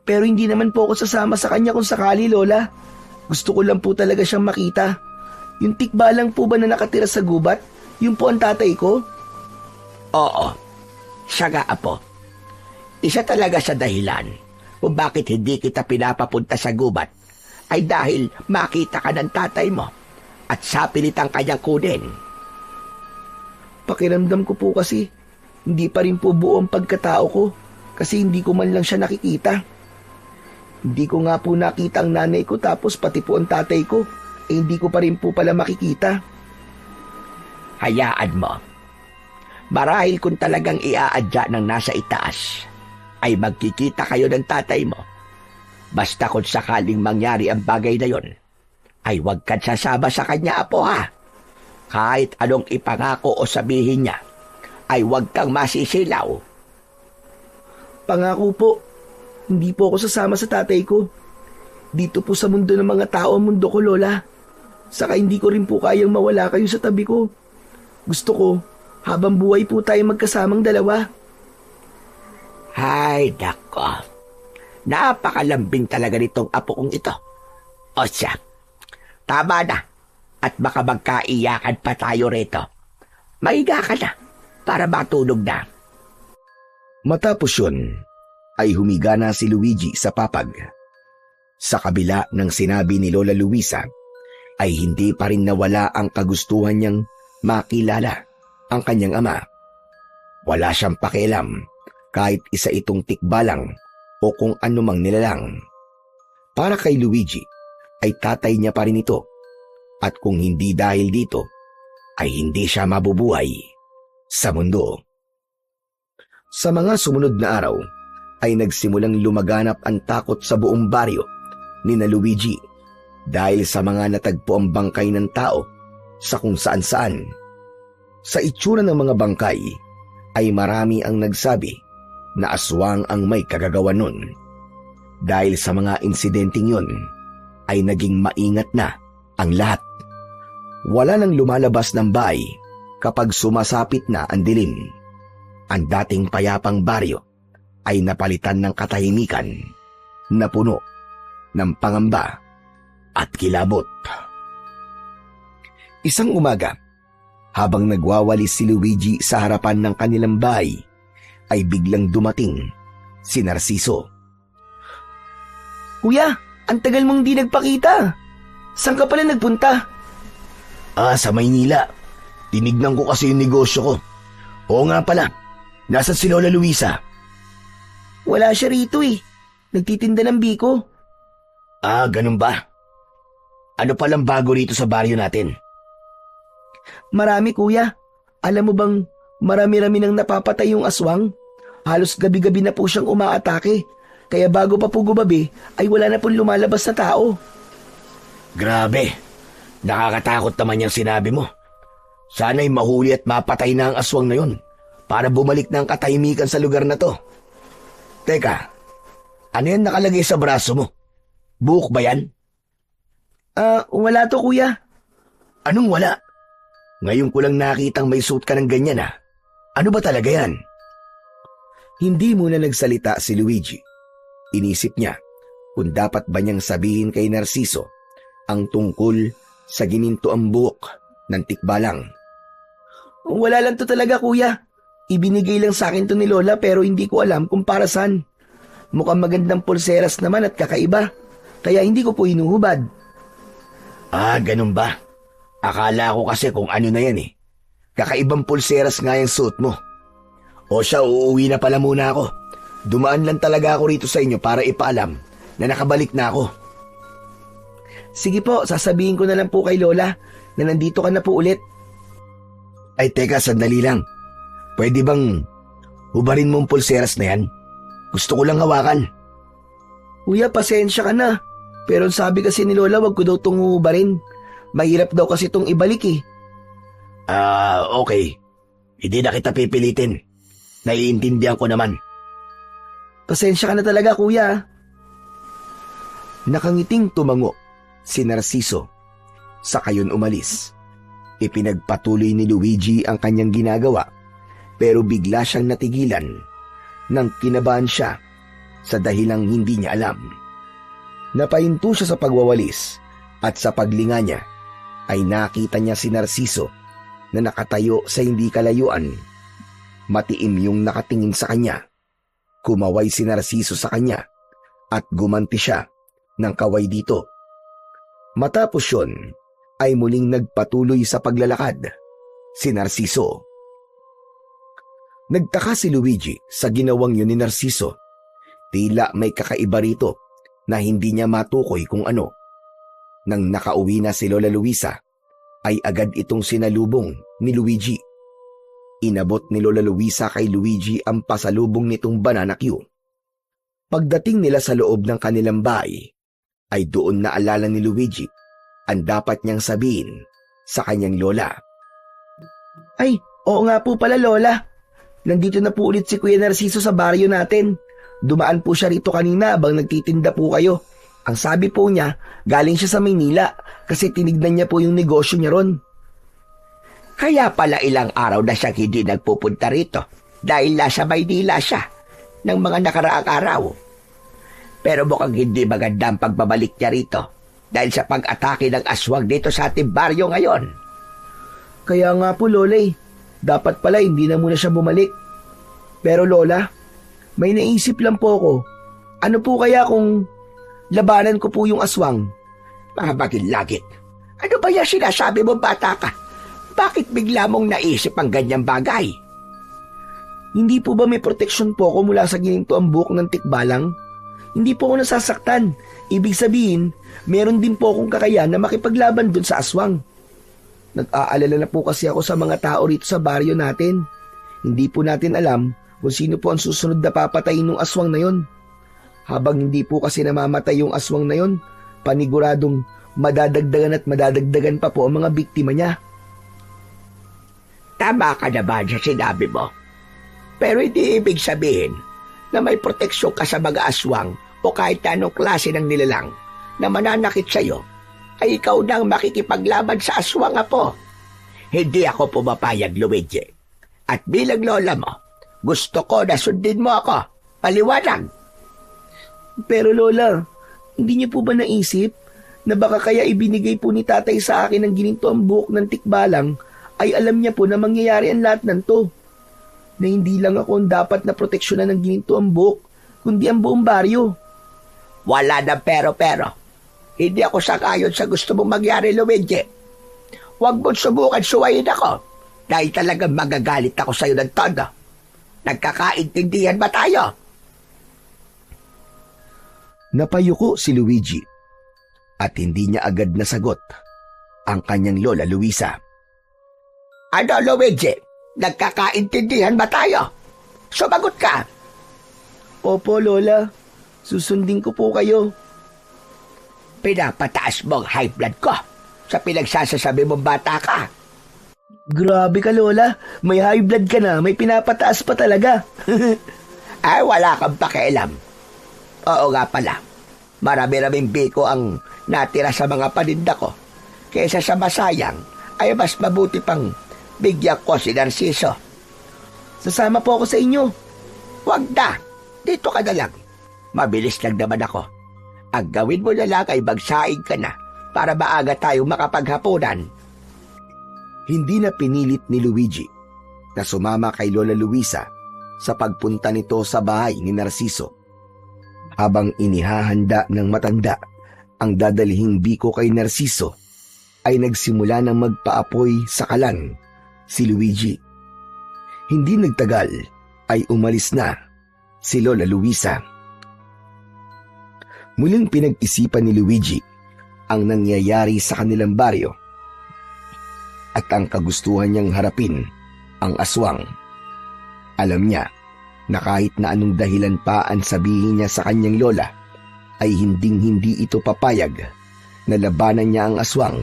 Pero hindi naman po ako sasama sa kanya kung sakali, Lola. Gusto ko lang po talaga siyang makita. Yung tikba lang po ba na nakatira sa gubat? Yung po ang tatay ko? Oo, siya nga, apo. Isa talaga sa dahilan kung bakit hindi kita pinapapunta sa gubat ay dahil makita ka ng tatay mo at sapilit ang kanyang kunin. Pakiramdam ko po kasi, hindi pa rin po buo ang pagkatao ko kasi hindi ko man lang siya nakikita. Hindi ko nga po nakita ang nanay ko tapos pati po ang tatay ko, hindi ko pa rin po pala makikita. Hayaan mo. Marahil kung talagang iaadya ng nasa itaas, ay magkikita kayo ng tatay mo. Basta kung sakaling mangyari ang bagay na yon, ay huwag kang sasama sa kanya, apo, ha? Kahit anong ipangako o sabihin niya, ay huwag kang masisilaw. Pangako po, hindi po ako sasama sa tatay ko. Dito po sa mundo ng mga tao ang mundo ko, Lola. Saka hindi ko rin po kayang mawala kayo sa tabi ko. Gusto ko, habang buhay po tayo magkasamang dalawa. Hay, nako. Napakalambing talaga nitong apo kong ito. O siya, tama na. At baka magkaiyakan pa tayo rito. Mahiga ka na para matulog na. Matapos yun, ay humiga na si Luigi sa papag. Sa kabila ng sinabi ni Lola Luisa, ay hindi pa rin nawala ang kagustuhan niyang makilala ang kanyang ama. Wala siyang pakialam kahit isa itong tikbalang o kung anumang nilalang. Para kay Luigi, ay tatay niya pa rin ito. At kung hindi dahil dito, ay hindi siya mabubuhay sa mundo. Sa mga sumunod na araw, ay nagsimulang lumaganap ang takot sa buong baryo ni na Luigi dahil sa mga natagpo ang bangkay ng tao sa kung saan-saan. Sa itsura ng mga bangkay ay marami ang nagsabi na aswang ang may kagagawan nun. Dahil sa mga insidenteng yun ay naging maingat na ang lahat. Wala nang lumalabas ng bahay kapag sumasapit na ang dilim. Ang dating payapang baryo ay napalitan ng katahimikan na puno ng pangamba at kilabot. Isang umaga, habang nagwawalis si Luigi sa harapan ng kanilang bahay, ay biglang dumating si Narciso. Kuya, ang tagal mong di nagpakita. Saan ka pala nagpunta? Sa Maynila. Tinignan ko kasi yung negosyo ko. Oo nga pala, nasa si Lola Luisa? Wala siya rito eh. Nagtitinda ng biko. Ganun ba? Ano palang bago rito sa baryo natin? Marami, kuya. Alam mo bang marami-rami nang napapatay yung aswang? Halos gabi-gabi na po siyang umaatake. Kaya bago pa po gumabi, ay wala na pong lumalabas na tao. Grabe. Nakakatakot naman yung sinabi mo. Sana'y mahuli at mapatay na ang aswang na yun para bumalik na ang katahimikan sa lugar na to. Teka, ano yan nakalagay sa braso mo? Buhok ba yan? Wala to, kuya. Anong wala? Ngayon ko lang nakitang may suit ka ng ganyan ah. Ano ba talaga yan? Hindi muna nagsalita si Luigi. Inisip niya kung dapat ba niyang sabihin kay Narciso ang tungkol sa ginintoang buhok ng tikbalang. Wala lang to talaga, kuya. Ibinigay lang sa akin to ni Lola pero hindi ko alam kung para saan. Mukhang magandang pulseras naman at kakaiba. Kaya hindi ko po hinuhubad. Ganun ba? Akala ko kasi kung ano na yan eh. Kakaibang pulseras nga yung suit mo. O siya, uuwi na pala muna ako. Dumaan lang talaga ako rito sa inyo para ipaalam na nakabalik na ako. Sige po, sasabihin ko na lang po kay Lola na nandito ka na po ulit. Ay teka, sandali lang. Pwede bang hubarin mo ang pulseras na yan? Gusto ko lang hawakan. Kuya, pasensya ka na. Pero ang sabi kasi ni Lola, wag ko daw itong hubarin. Mahirap daw kasi itong ibalik eh. Okay. Hindi na kita pipilitin. Naiintindihan ko naman. Pasensya ka na talaga, kuya. Nakangiting tumango si Narciso. Saka yun umalis. Ipinagpatuloy ni Luigi ang kanyang ginagawa, pero bigla siyang natigilan nang kinabahan siya sa dahilang hindi niya alam. Napahinto siya sa pagwawalis at sa paglinga niya ay nakita niya si Narciso na nakatayo sa hindi kalayuan. Matiim yung nakatingin sa kanya. Kumaway si Narciso sa kanya at gumanti siya ng kaway dito. Matapos yun, ay muling nagpatuloy sa paglalakad si Narciso. Nagtaka si Luigi sa ginawang yun ni Narciso. Tila may kakaiba rito na hindi niya matukoy kung ano. Nang nakauwi na si Lola Luisa, ay agad itong sinalubong ni Luigi. Inabot ni Lola Luisa kay Luigi ang pasalubong nitong banana Q. Pagdating nila sa loob ng kanilang bahay, ay doon naalala ni Luigi ang dapat niyang sabihin sa kanyang lola. Ay, oo nga po pala Lola. Nandito na po ulit si Kuya Narciso sa baryo natin. Dumaan po siya rito kanina habang nagtitinda po kayo. Ang sabi po niya, galing siya sa Maynila kasi tinignan niya po yung negosyo niya ron. Kaya pala ilang araw na siyang hindi nagpupunta rito dahil nasa Maynila siya ng mga nakaraang araw. Pero mukhang hindi maganda ang pagbabalik niya rito dahil sa pag-atake ng aswang dito sa ating baryo ngayon. Kaya nga po Lola dapat pala hindi na muna siya bumalik. Pero Lola, may naisip lang po ako. Ano po kaya kung labanan ko po yung aswang? Mga bagil-lagit. Ano ba yung sinasabi mo, bata ka? Bakit bigla mong naisip ang ganyang bagay? Hindi po ba may proteksyon po ako mula sa gininto ang buhok ng tikbalang? Hindi po ako nasasaktan. Ibig sabihin, meron din po akong kakayahan na makipaglaban dun sa aswang. Nag-aalala na po kasi ako sa mga tao rito sa baryo natin. Hindi po natin alam kung sino po ang susunod na papatayin ng aswang na yon. Habang hindi po kasi namamatay yung aswang na yon, paniguradong madadagdagan at madadagdagan pa po ang mga biktima niya. Tama ka naman sa sinabi mo. Pero hindi ibig sabihin na may proteksyon ka sa mga aswang o kahit anong klase ng nilalang na mananakit sa'yo, ay ikaw nang makikipaglaban sa aswang, apo. Hindi ako pumapayag, Luigi. At bilang lola mo, gusto ko na sundin mo ako. Paliwanag. Pero Lola, hindi niyo po ba naisip na baka kaya ibinigay po ni tatay sa akin ang gininto ang buhok ng tikbalang ay alam niya po na mangyayari ang lahat ng to? Na hindi lang ako ang dapat na proteksyonan ng gininto ang buhok, kundi ang buong baryo. Wala na pero. Hindi ako sakayon sa gusto mong mangyari, Luigi. Huwag mo't subukan suwayin ako dahil talagang magagalit ako sa'yo ng todo. Nagkakaintindihan ba tayo? Napayuko si Luigi at hindi niya agad nasagot ang kanyang lola Luisa. Ano, Luigi? Nagkakaintindihan ba tayo? Sumagot ka. Opo, Lola. Susundin ko po kayo. Pinapataas mo ang high blood ko sa pinagsasasabi mong bata ka. Grabe ka, Lola. May high blood ka na, may pinapataas pa talaga. Ay, wala kang pakialam. Oo nga pala. Marami-raming biko ang natira sa mga paninda ko. Kaysa sa masayang, ay mas mabuti pang bigyan ko si Narciso. Sasama po ako sa inyo. Huwag na. Dito ka na lang. Mabilis lang naman ako. Ang gawin mo na lang ay magsaing ka na para maaga tayong makapaghapunan. Hindi na pinilit ni Luigi na sumama kay Lola Luisa sa pagpunta nito sa bahay ni Narciso. Habang inihahanda ng matanda ang dadalihing biko kay Narciso, ay nagsimula ng magpaapoy sa kalan si Luigi. Hindi nagtagal ay umalis na si Lola Luisa. Muling pinag-isipan ni Luigi ang nangyayari sa kanilang baryo at ang kagustuhan niyang harapin ang aswang. Alam niya na kahit na anong dahilan pa ang sabihin niya sa kanyang lola, ay hinding-hindi ito papayag na labanan niya ang aswang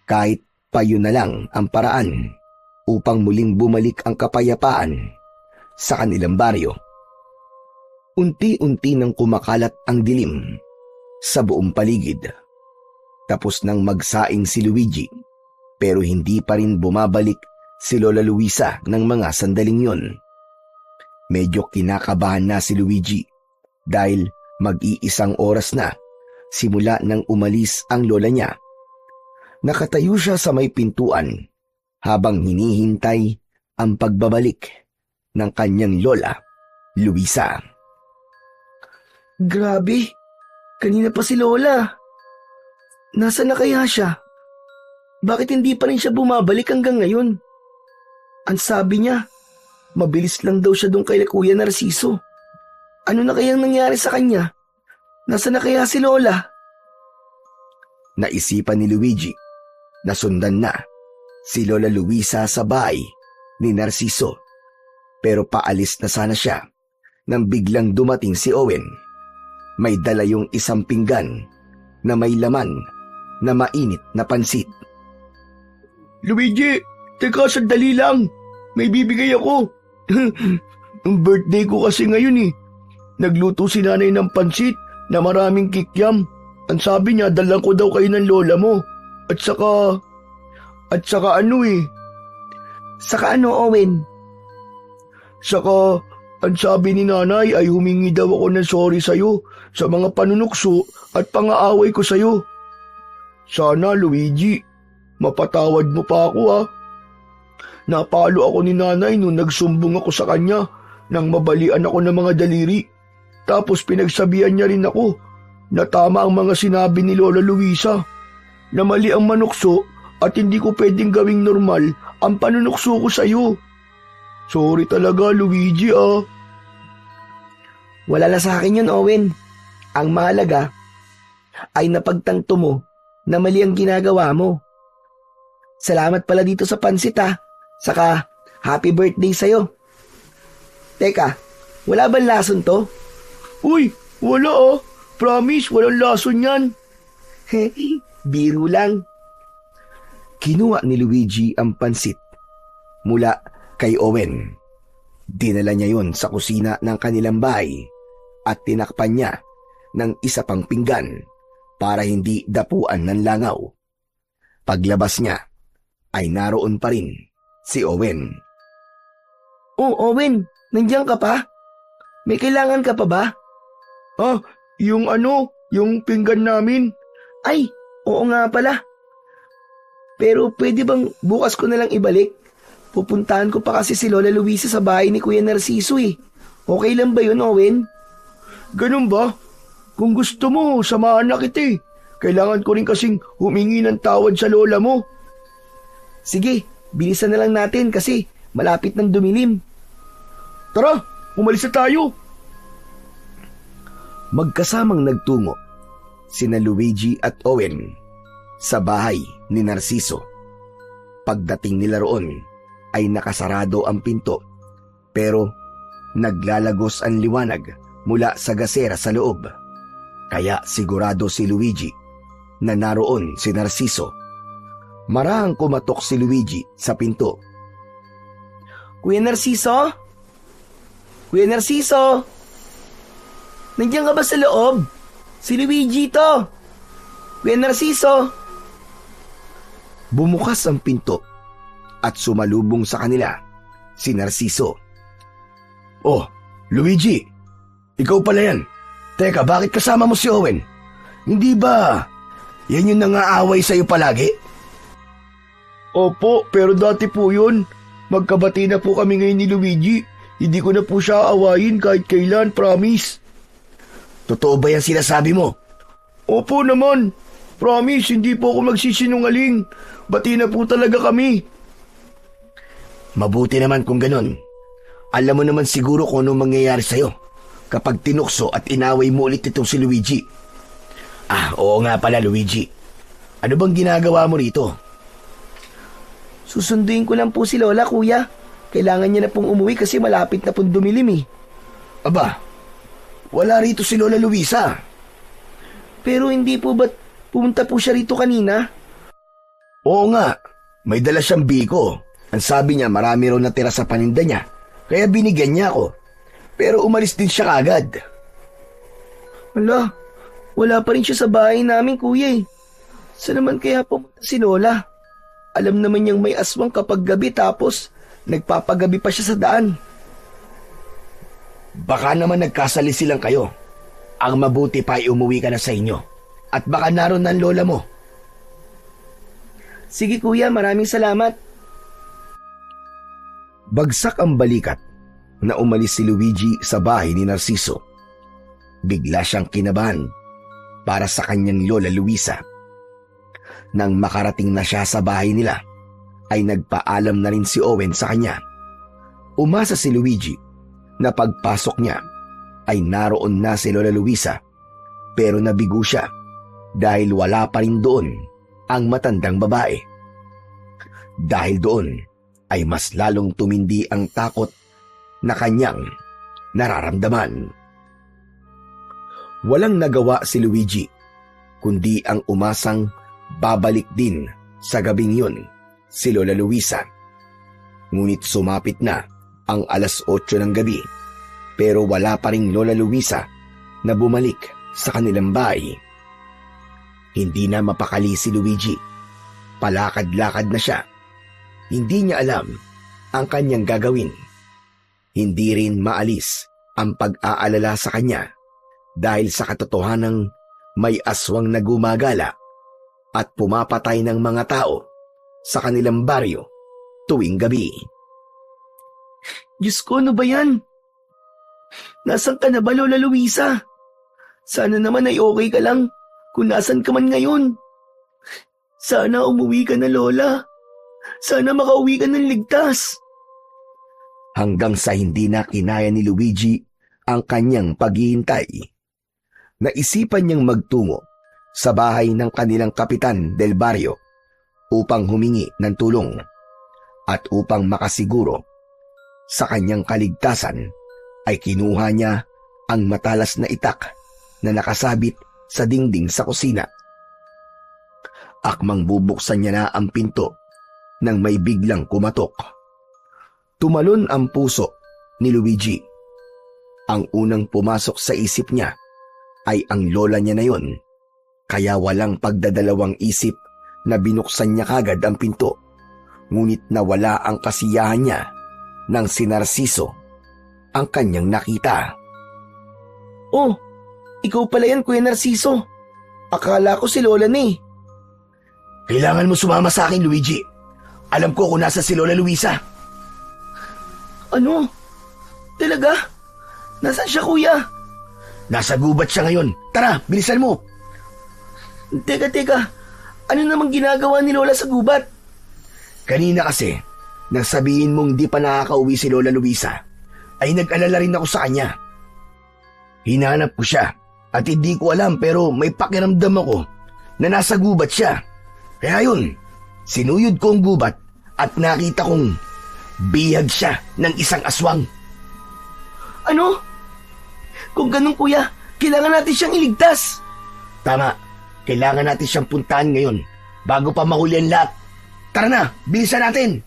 kahit payo na lang ang paraan upang muling bumalik ang kapayapaan sa kanilang baryo. Unti-unti nang kumakalat ang dilim sa buong paligid. Tapos nang magsaing si Luigi, pero hindi pa rin bumabalik si Lola Luisa ng mga sandaling yon. Medyo kinakabahan na si Luigi dahil mag-iisang oras na simula nang umalis ang lola niya. Nakatayo siya sa may pintuan habang hinihintay ang pagbabalik ng kanyang lola, Luisa. Grabe, kanina pa si Lola. Nasaan na kaya siya? Bakit hindi pa rin siya bumabalik hanggang ngayon? Ang sabi niya, mabilis lang daw siya doon kay Kuya Narciso. Ano na kayang nangyari sa kanya? Nasaan na kaya si Lola? Naisipan ni Luigi na sundan na si Lola Luisa sa bahay ni Narciso. Pero paalis na sana siya nang biglang dumating si Owen. May dala yung isang pinggan na may laman na mainit na pansit. Luigi, teka sandali lang. May bibigay ako. Ang birthday ko kasi ngayon eh. Nagluto si nanay ng pansit na maraming kikyam. Ang sabi niya, dalang ko daw kayo ng lola mo. At saka ano eh. Saka ano, Owen? Saka, ang sabi ni nanay ay humingi daw ako ng sorry sa'yo sa mga panunukso at pangaaway ko sa'yo. Sana, Luigi, mapatawad mo pa ako ha. Napalo ako ni nanay nung nagsumbong ako sa kanya nang mabalian ako ng mga daliri. Tapos pinagsabihan niya rin ako na tama ang mga sinabi ni Lola Luisa, na mali ang manukso at hindi ko pwedeng gawing normal ang panunukso ko sa'yo. Sorry talaga, Luigi ah. Wala na sa akin yun, Owen. Ang mahalaga ay napagtanto mo na mali ang ginagawa mo. Salamat pala dito sa pansit ha. Saka happy birthday sa'yo. Teka, wala bang lason to? Uy, wala ah. Promise, walang lason yan. Biro lang. Kinuha ni Luigi ang pansit mula kay Owen. Dinala niya yon sa kusina ng kanilang bahay at tinakpan niya ng isa pang pinggan para hindi dapuan ng langaw. Paglabas niya ay naroon pa rin si Owen. Oh, Owen, nandiyan ka pa? May kailangan ka pa ba? Yung pinggan namin. Ay, oo nga pala. Pero pwede bang bukas ko na lang ibalik? Pupuntahan ko pa kasi si Lola Luisa sa bahay ni Kuya Narciso eh. Okay lang ba yun, Owen? Ganun ba? Kung gusto mo, samahan na kita eh. Kailangan ko rin kasing humingi ng tawad sa lola mo. Sige, bilisan na lang natin kasi malapit ng dumilim. Tara, umalis na tayo. Magkasamang nagtungo sina Luigi at Owen sa bahay ni Narciso. Pagdating nila roon ay nakasarado ang pinto pero naglalagos ang liwanag mula sa gasera sa loob. Kaya sigurado si Luigi na naroon si Narciso. Marahang kumatok si Luigi sa pinto. Kuya Narciso? Kuya Narciso? Nandiyan ka ba sa loob? Si Luigi to. Kuya Narciso? Bumukas ang pinto at sumalubong sa kanila si Narciso. Oh, Luigi, ikaw pala yan. Teka, bakit kasama mo si Owen? Hindi ba yan yung nangaaway sa'yo palagi? Opo, pero dati po yun. Magkabati na po kami ngayon ni Luigi. Hindi ko na po siya aawayin kahit kailan, promise. Totoo ba yan sinasabi mo? Opo naman. Promise, hindi po ako magsisinungaling. Bati na po talaga kami. Mabuti naman kung ganun. Alam mo naman siguro kung anong mangyayari sa'yo kapag tinukso at inaway mo ulit itong si Luigi. Oo nga pala, Luigi. Ano bang ginagawa mo rito? Susunduin ko lang po si Lola, kuya. Kailangan niya na pong umuwi kasi malapit na pong dumilim eh. Aba, wala rito si Lola Luisa. Pero hindi po ba't pumunta po siya rito kanina? Oo nga, may dala siyang biko. Ang sabi niya marami raw natira sa paninda niya, kaya binigyan niya ako. Pero umalis din siya kagad. Wala pa rin siya sa bahay namin, kuya eh. Saan naman kaya pumunta si Lola? Alam naman niyang may aswang kapag gabi tapos nagpapagabi pa siya sa daan. Baka naman nagkasalisi lang kayo. Ang mabuti pa ay umuwi ka na sa inyo. At baka naroon ang lola mo. Sige kuya, maraming salamat. Bagsak ang balikat na umalis si Luigi sa bahay ni Narciso. Bigla siyang kinabahan para sa kanyang lola Luisa. Nang makarating na siya sa bahay nila, ay nagpaalam na rin si Owen sa kanya. Umasa si Luigi na pagpasok niya ay naroon na si Lola Luisa, pero nabigo siya dahil wala pa rin doon ang matandang babae. Dahil doon ay mas lalong tumindi ang takot na kanyang nararamdaman. Walang nagawa si Luigi kundi ang umasang babalik din sa gabing yun si Lola Luisa. Ngunit sumapit na ang 8:00 ng gabi, pero wala pa ring Lola Luisa na bumalik sa kanilang bahay. Hindi na mapakali si Luigi. Palakad-lakad na siya. Hindi niya alam ang kanyang gagawin. Hindi rin maalis ang pag-aalala sa kanya dahil sa katotohanang may aswang na gumagala at pumapatay ng mga tao sa kanilang baryo tuwing gabi. Diyos ko, ano ba yan? Nasaan ka na ba, Lola Luisa? Sana naman ay okay ka lang kung nasan ka man ngayon. Sana umuwi ka na, Lola. Sana makauwi ka ng ligtas. Hanggang sa hindi na kinaya ni Luigi ang kanyang paghihintay, naisipan niyang magtungo sa bahay ng kanilang kapitan del barrio upang humingi ng tulong at upang makasiguro sa kanyang kaligtasan ay kinuha niya ang matalas na itak na nakasabit sa dingding sa kusina. Akmang bubuksan niya na ang pinto nang may biglang kumatok. Tumalon ang puso ni Luigi. Ang unang pumasok sa isip niya ay ang lola niya na yon, kaya walang pagdadalawang isip na binuksan niya kagad ang pinto. Ngunit nawala ang kasiyahan niya nang si Narciso ang kanyang nakita. Oh, ikaw pala yan, Kuya Narciso. Akala ko si Lola na eh. Kailangan mo sumama sa akin, Luigi. Alam ko kung nasa si Lola Luisa. Ano? Talaga? Nasaan siya, Kuya? Nasa gubat siya ngayon. Tara, bilisan mo. Teka. Ano namang ginagawa ni Lola sa gubat? Kanina kasi, nang sabihin mong di pa nakakauwi si Lola Luisa, ay nag-alala rin ako sa kanya. Hinanap ko siya at hindi ko alam pero may pakiramdam ako na nasa gubat siya. Kaya yun, sinuyod ko ang gubat at nakita kong bihag siya ng isang aswang. Ano? Kung ganun, Kuya, kailangan natin siyang iligtas. Tama, kailangan natin siyang puntahan ngayon bago pa mahuli ang lahat. Tara na, bilisan natin!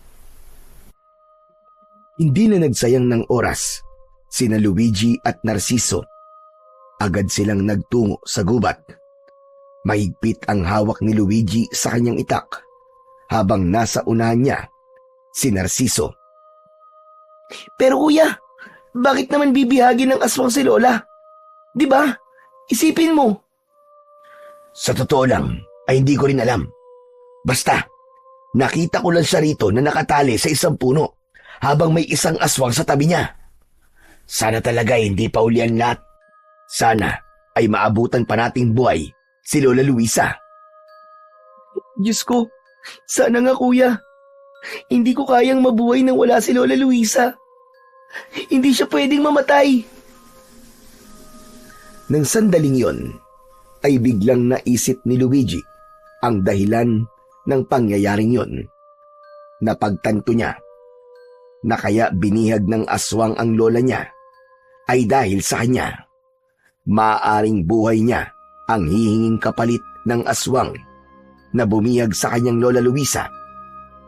Hindi na nagsayang ng oras, sina Luigi at Narciso. Agad silang nagtungo sa gubat. Mahigpit ang hawak ni Luigi sa kanyang itak, habang nasa unahan niya si Narciso. Pero Kuya, bakit naman bibihagin ng aswang si Lola? Di ba? Isipin mo. Sa totoo lang, ay hindi ko rin alam. Basta, nakita ko lang siya rito na nakatali sa isang puno habang may isang aswang sa tabi niya. Sana talaga hindi pa uli ang lahat. Sana ay maabutan pa nating buhay si Lola Luisa. Diyos ko, sana nga, Kuya. Hindi ko kayang mabuhay nang wala si Lola Luisa. Hindi siya pwedeng mamatay. Nang sandaling yon, ay biglang naisip ni Luigi ang dahilan ng pangyayaring yon. Napagtanto niya na kaya binihag ng aswang ang lola niya ay dahil sa kanya. Maaaring buhay niya ang hihinging kapalit ng aswang na bumiyag sa kanyang Lola Luisa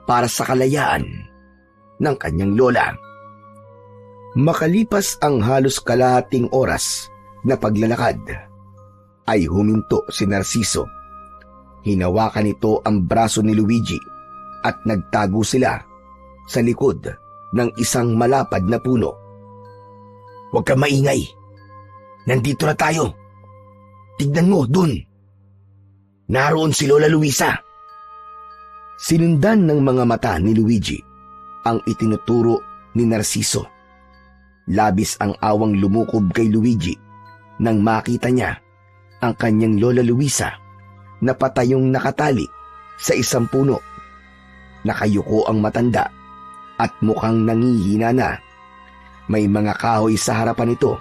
para sa kalayaan ng kanyang lola. Makalipas ang halos kalahating oras na paglalakad, ay huminto si Narciso. Hinawakan nito ang braso ni Luigi at nagtago sila sa likod ng isang malapad na puno. "Huwag kang maingay. Nandito na tayo. Tignan mo, dun. Naroon si Lola Luisa." Sinundan ng mga mata ni Luigi ang itinuturo ni Narciso. Labis ang awang lumukob kay Luigi nang makita niya ang kanyang Lola Luisa na patayong nakatali sa isang puno. Nakayuko ang matanda at mukhang nangihina na. May mga kahoy sa harapan nito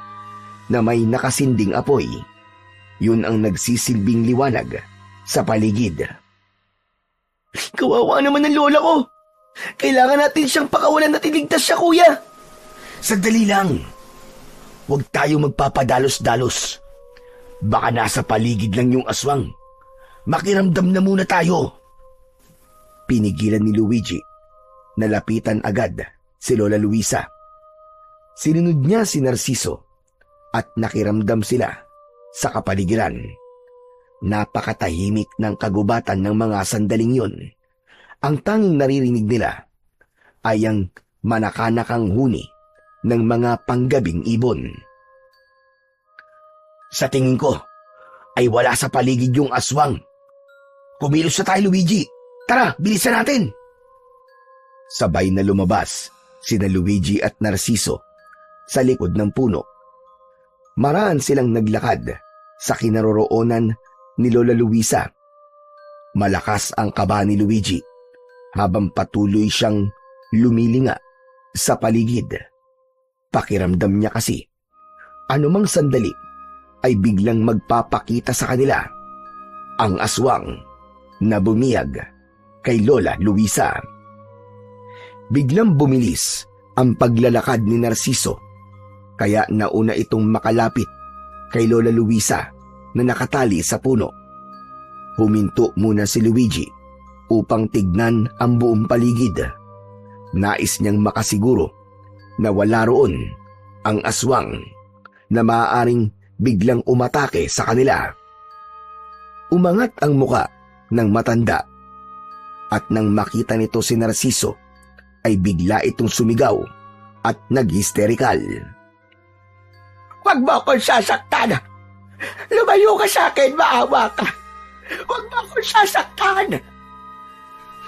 na may nakasinding apoy. Yun ang nagsisilbing liwanag sa paligid. Kawawa naman ng lola ko. Kailangan natin siyang pakawalan at iligtas siya, kuya. Sandali lang. Huwag tayo magpapadalos-dalos. Baka nasa paligid lang yung aswang. Makiramdam na muna tayo. Pinigilan ni Luigi. Nalapitan agad si Lola Luisa. Sinunod niya si Narciso at nakiramdam sila sa kapaligiran. Napakatahimik ng kagubatan ng mga sandaling yun. Ang tanging naririnig nila ay ang manakanakang huni ng mga panggabing ibon. Sa tingin ko, ay wala sa paligid yung aswang. Kumilos na tayo, Luigi. Tara, bilisan natin. Sabay na lumabas sina Luigi at Narciso sa likod ng puno. Maraan silang naglakad sa kinaroroonan ni Lola Luisa. Malakas ang kaba ni Luigi habang patuloy siyang lumilinga sa paligid. Pakiramdam niya kasi, anumang sandali ay biglang magpapakita sa kanila ang aswang na bumiyag kay Lola Luisa. Biglang bumilis ang paglalakad ni Narciso, kaya nauna itong makalapit kay Lola Luisa na nakatali sa puno. Huminto muna si Luigi upang tignan ang buong paligid. Nais niyang makasiguro na wala roon ang aswang na maaaring biglang umatake sa kanila. Umangat ang muka ng matanda at nang makita nito si Narciso ay bigla itong sumigaw at nag-hysterikal. "Huwag mo akong sasaktan! Lumayo ka sa akin, maawa ka! Huwag mo akong sasaktan!"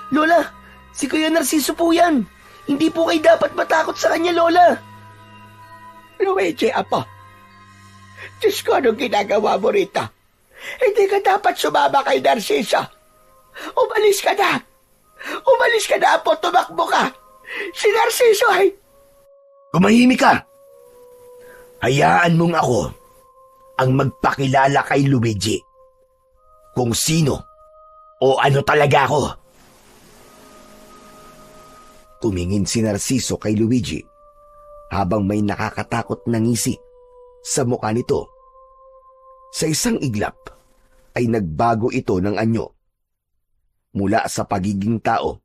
Lola, si Kuya Narciso po yan. Hindi po kayo dapat matakot sa kanya, Lola. Luigi, apo. Diyos ko, anong ginagawa mo rito? Hindi ka dapat sumama kay Narciso. Umalis ka na! Umalis ka na, apo! Tumakbo ka! Si Narciso ay... Tumahimik ka! Hayaan mong ako ang magpakilala kay Luigi kung sino o ano talaga ako. Tumingin si Narciso kay Luigi habang may nakakatakot na ngisi sa mukha nito. Sa isang iglap ay nagbago ito ng anyo. Mula sa pagiging tao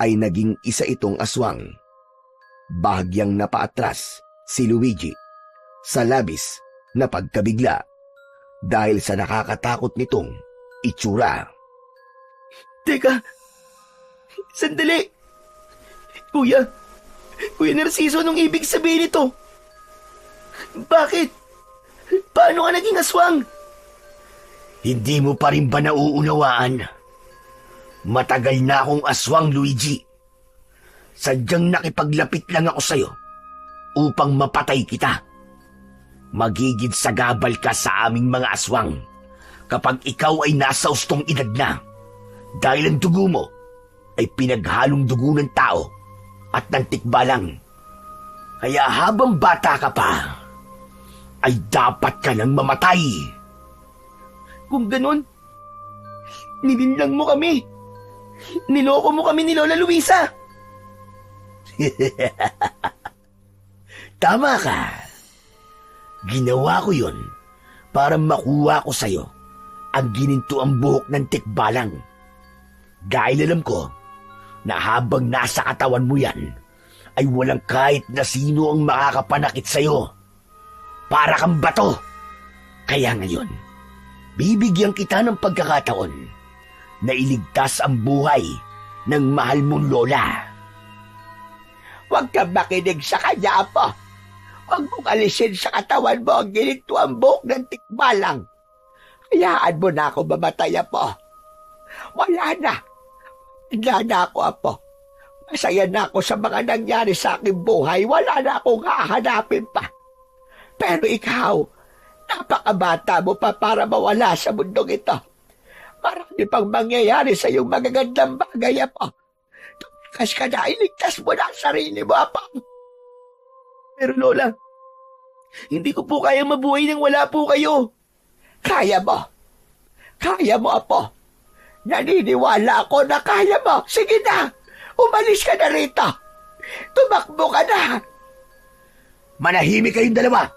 ay naging isa itong aswang. Bahagyang napaatras si Luigi sa labis na pagkabigla dahil sa nakakatakot nitong itsura. Teka, sandali. Kuya Narciso, anong ibig sabihin nito? Bakit? Paano ka naging aswang? Hindi mo pa rin ba nauunawaan? Matagal na akong aswang, Luigi. Sadyang nakipaglapit lang ako sa'yo upang mapatay kita. Magiging sagabal ka sa aming mga aswang kapag ikaw ay nasa ustong edad na, dahil ang dugo mo ay pinaghalong dugo ng tao at ng tikbalang. Kaya habang bata ka pa, ay dapat ka nang mamatay. Kung ganun, nilinlang mo kami. Niloko mo kami ni Lola Luisa. Tama ka. Ginawa ko yun para makuha ko sa'yo ang gininto ang buhok ng tikbalang. Dahil alam ko na habang nasa katawan mo yan, ay walang kahit na sino ang makakapanakit sa'yo. Para kang bato. Kaya ngayon, bibigyan kita ng pagkakataon na iligtas ang buhay ng mahal mong lola. Huwag kang makinig sa kanya, Apo. Huwag mong alisin sa katawan mo ang gininto ang buhok ng tikbalang. Hayaan mo na ako mamatay, Apo. Wala na. Wala na ako, Apo. Masaya na ako sa mga nangyari sa aking buhay. Wala na akong hahanapin pa. Pero ikaw, napakabata mo pa para mawala sa mundong ito. Marami pang mangyayari sa iyong magagandang bagay, Apo. Tumakas ka na, iligtas mo na ang sarili mo, Apo. Pero Lola, hindi ko po kayang mabuhay nang wala po kayo. Kaya mo. Kaya mo, Apo. Naniniwala ako na kaya mo. Sige na, umalis ka na rito. Tumakbo ka na. Manahimik kayong dalawa.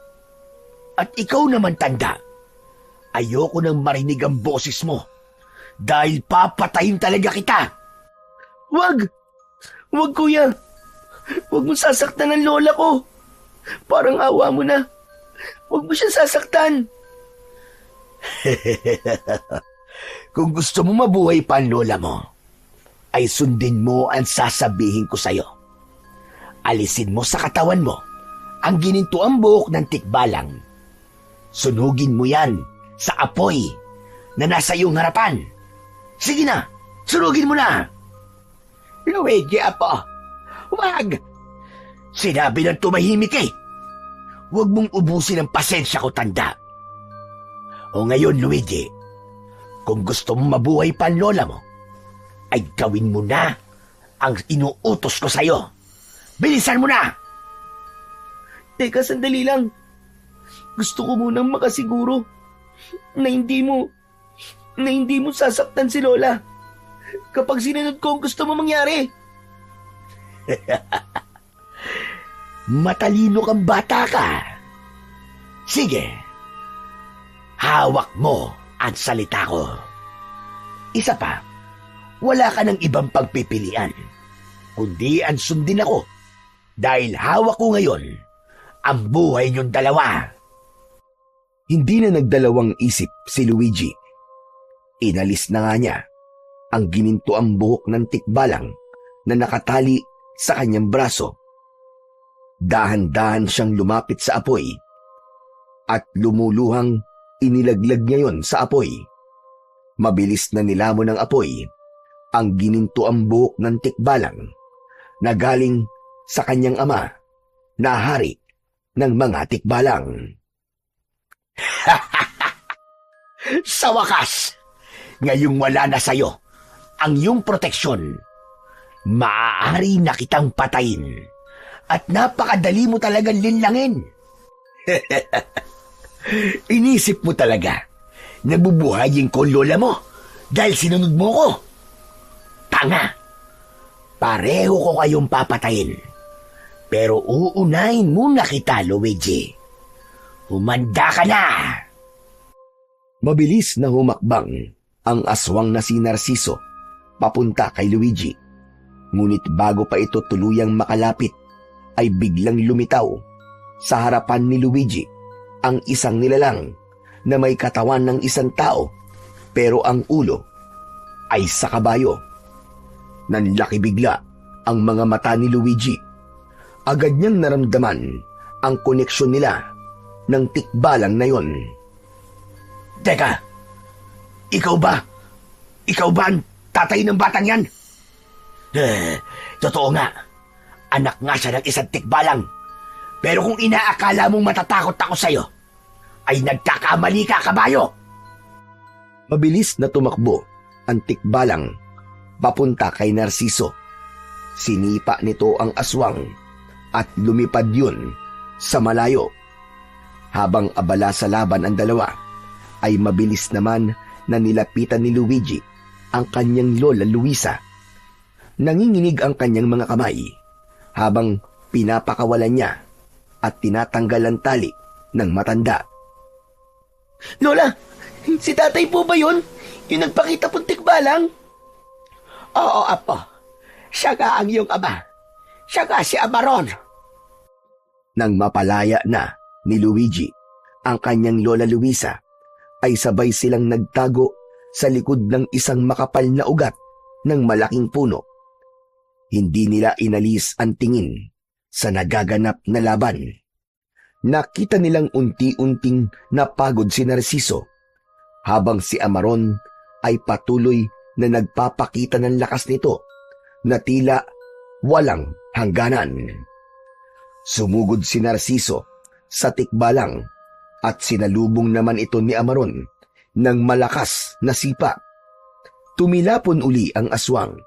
At ikaw naman, tanda. Ayoko nang marinig ang boses mo. Dahil papatayin talaga kita. Wag! Wag, kuya. Wag mo sasaktan ang lola ko. Parang awa mo na. Wag mo siya sasaktan. Kung gusto mo mabuhay pa ang lola mo, ay sundin mo ang sasabihin ko sa'yo. Alisin mo sa katawan mo ang ginintuang buhok ng tikbalang. Sunugin mo yan sa apoy na nasa iyong harapan. Sige na, sunugin mo na. Luigi, Apo, wag. Sinabi ng tumahimik eh. Huwag mong ubusin ang pasensya ko, tanda. O ngayon, Luigi, kung gusto mong mabuhay pa ang lola mo, ay gawin mo na ang inuutos ko sa'yo. Bilisan mo na! Teka, sandali lang. Gusto ko munang makasiguro na hindi mo sasaktan si Lola kapag sinunod ko ang gusto mo mangyari. Matalino kang bata ka. Sige, hawak mo ang salita ko. Isa pa, wala ka ng ibang pagpipilian, kundi ang sundin ako dahil hawak ko ngayon ang buhay niyong dalawa. Hindi na nagdalawang isip si Luigi. Inalis na nga niya ang ginintuang buhok ng tikbalang na nakatali sa kanyang braso. Dahan-dahan siyang lumapit sa apoy at lumuluhang inilaglag niya yon sa apoy. Mabilis na nilamon ng apoy ang ginintuang buhok ng tikbalang na galing sa kanyang ama na hari ng mga tikbalang. Sa wakas, ngayong wala na sa'yo ang iyong proteksyon, maaari na kitang patayin at napakadali mo talagang linlangin. Inisip mo talaga na bubuhayin ko lola mo dahil sinunod mo ko. Tanga! Pareho ko kayong papatayin. Pero uunahin muna kita, Luigi. Humanda ka na! Mabilis na humakbang ang aswang na si Narciso papunta kay Luigi. Ngunit bago pa ito tuluyang makalapit, ay biglang lumitaw sa harapan ni Luigi ang isang nilalang na may katawan ng isang tao pero ang ulo ay sa kabayo. Nanlaki bigla ang mga mata ni Luigi. Agad niyang naramdaman ang koneksyon nila ng tikbalang na yon. Teka, ikaw ba? Ikaw ba ang tatay ng batang yan? Totoo nga, anak nga siya ng isang tikbalang. Pero kung inaakala mong matatakot ako sa'yo, ay nagkakamali ka, kabayo! Mabilis na tumakbo ang tikbalang papunta kay Narciso. Sinipa nito ang aswang at lumipad yun sa malayo. Habang abala sa laban ang dalawa, ay mabilis naman na nilapitan ni Luigi ang kanyang lola Luisa. Nanginginig ang kanyang mga kamay habang pinapakawalan niya at tinatanggal ang tali ng matanda. Lola! Si tatay po ba yun? Yung nagpakita pong tikbalang? Oo, apo. Siya nga ang iyong ama. Siya nga si Amaron. Nang mapalaya na ni Luigi ang kanyang lola Luisa, ay sabay silang nagtago sa likod ng isang makapal na ugat ng malaking puno. Hindi nila inalis ang tingin sa nagaganap na laban. Nakita nilang unti-unting napagod si Narciso, habang si Amaron ay patuloy na nagpapakita ng lakas nito na tila walang hangganan. Sumugod si Narciso sa tikbalang at sinalubong naman ito ni Amaron ng malakas na sipa. Tumilapon uli ang aswang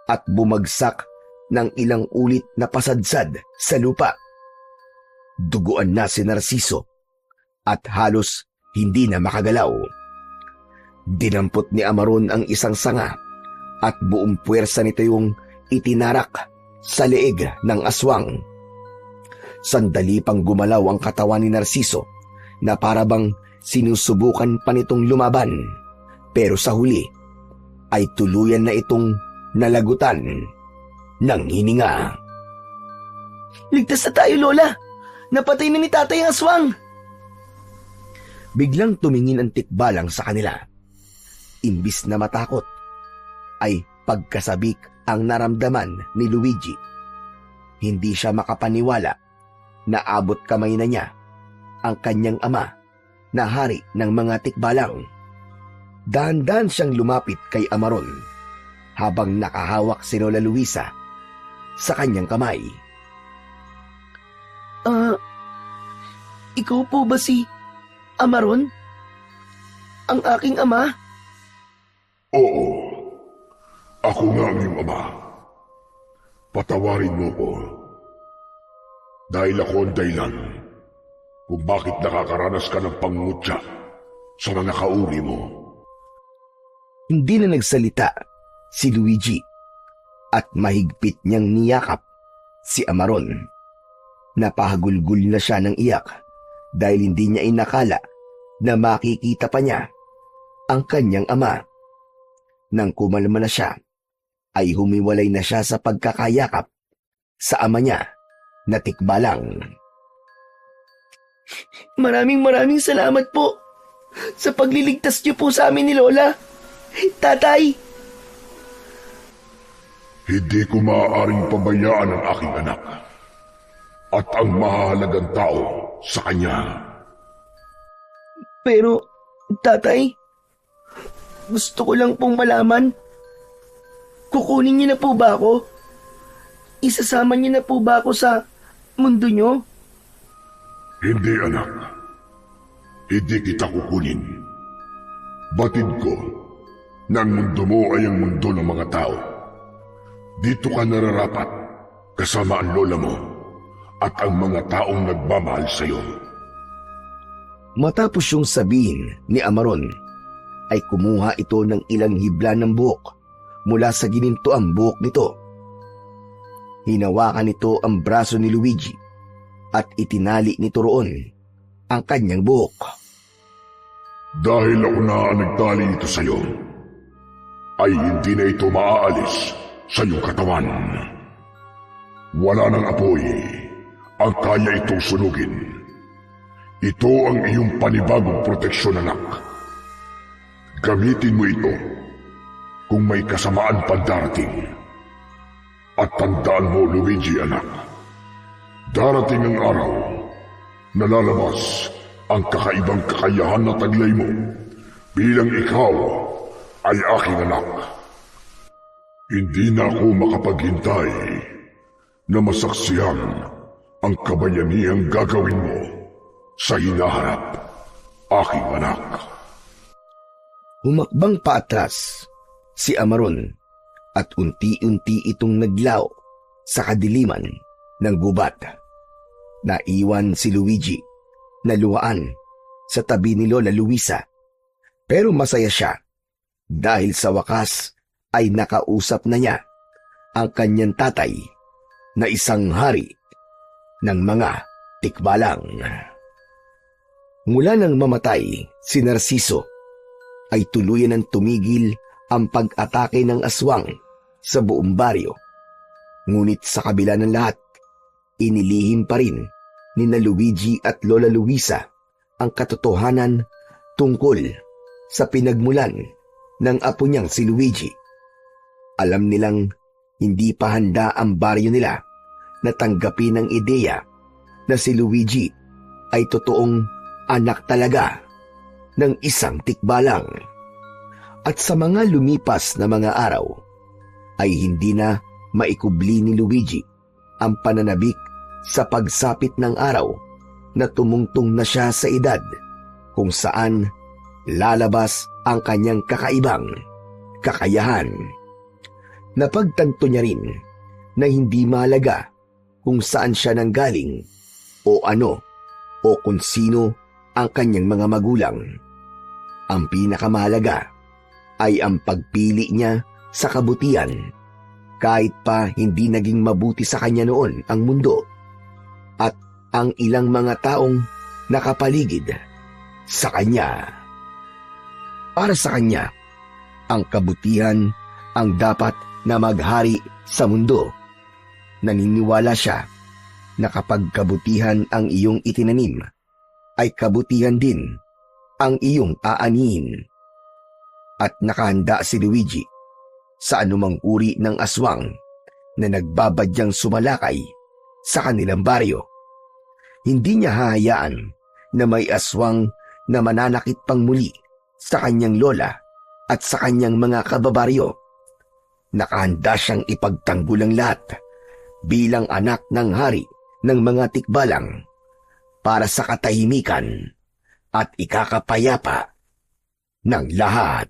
at bumagsak ng ilang ulit na pasadsad sa lupa. Duguan na si Narciso at halos hindi na makagalaw. Dinampot ni Amaron ang isang sanga at buong puwersa nito yung itinarak sa leeg ng aswang. Sandali pang gumalaw ang katawan ni Narciso na parabang sinusubukan pa nitong lumaban, pero sa huli ay tuluyan na itong nalagutan ng hininga. Ligtas na tayo, Lola! Napatay na ni tatay ang aswang! Biglang tumingin ang tikbalang sa kanila. Imbis na matakot, ay pagkasabik ang naramdaman ni Luigi. Hindi siya makapaniwala na abot kamay na niya ang kanyang ama na hari ng mga tikbalang. Dahan-dahan siyang lumapit kay Amaron habang nakahawak si Lola Luisa sa kanyang kamay. Ikaw po ba si Amaron? Ang aking ama? Oo, ako nga ang iyong ama. Patawarin mo ko. Dahil ako ang dahilan kung bakit nakakaranas ka ng pangungutya sa mga kauri mo. Hindi na nagsalita si Luigi at mahigpit niyang niyakap si Amaron. Napahagulgul na siya ng iyak dahil hindi niya inakala na makikita pa niya ang kanyang ama. Nang kumalma na siya, ay humiwalay na siya sa pagkakayakap sa ama niya na tikbalang. Maraming salamat po sa pagliligtas niyo po sa amin ni Lola. Tatay! Hindi ko maaaring pabayaan ang aking anak at ang mahalagang tao sa kanya. Pero, tatay, gusto ko lang pong malaman, kukunin niyo na po ba ako? Isasama niyo na po ba ako sa mundo niyo? Hindi, anak. Hindi kita kukunin. Batid ko na ang mundo mo ay ang mundo ng mga tao. Dito ka nararapat kasama ang lola mo at ang mga taong nagmamahal sa iyo. Matapos yung sabihin ni Amaron, ay kumuha ito ng ilang hibla ng buhok mula sa ginintoang buhok nito. Hinawakan nito ang braso ni Luigi at itinali nito roon ang kanyang buhok. Dahil ako na ang nagtali ito sa iyo, ay hindi na ito maaalis sa iyong katawan. Wala nang apoy ang kaya itong sunugin. Ito ang iyong panibagong proteksyon, anak. Gamitin mo ito kung may kasamaan pa darating. At tandaan mo, Luigi, anak, darating ang araw na lalabas ang kakaibang kakayahan na taglay mo bilang ikaw ay aking anak. Hindi na ako makapaghintay na masaksihan ang kabayanihang gagawin mo sa hinaharap, aking anak. Humakbang paatras si Amaron at unti-unti itong naglaw sa kadiliman ng gubat. Naiwan si Luigi na luwaan sa tabi ni Lola Luisa, pero masaya siya dahil sa wakas ay nakausap na niya ang kanyang tatay na isang hari ng mga tikbalang. Mula nang mamatay si Narciso ay tuluyan ng tumigil ang pag-atake ng aswang sa buong baryo. Ngunit sa kabila ng lahat, inilihim pa rin ni na Luigi at Lola Luisa ang katotohanan tungkol sa pinagmulan ng apo niyang si Luigi. Alam nilang hindi pa handa ang baryo nila na tanggapin ang ideya na si Luigi ay totoong anak talaga ng isang tikbalang. At sa mga lumipas na mga araw, ay hindi na maikubli ni Luigi ang pananabik sa pagsapit ng araw na tumungtong na siya sa edad kung saan lalabas ang kanyang kakaibang kakayahan. Napagtanto niya rin na hindi mahalaga kung saan siya nanggaling o ano o kung sino ang kanyang mga magulang. Ang pinakamahalaga ay ang pagpili niya sa kabutihan kahit pa hindi naging mabuti sa kanya noon ang mundo at ang ilang mga taong nakapaligid sa kanya. Para sa kanya, ang kabutihan ang dapat na maghari sa mundo. Naniniwala siya na kapag kabutihan ang iyong itinanim, ay kabutihan din ang iyong aanihin. At nakahanda si Luigi sa anumang uri ng aswang na nagbabadyang sumalakay sa kanilang baryo. Hindi niya hahayaan na may aswang na mananakit pang muli sa kanyang lola at sa kanyang mga kababaryo. Nakahanda siyang ipagtanggol ang lahat bilang anak ng hari ng mga tikbalang para sa katahimikan at ikakapayapa ng lahat.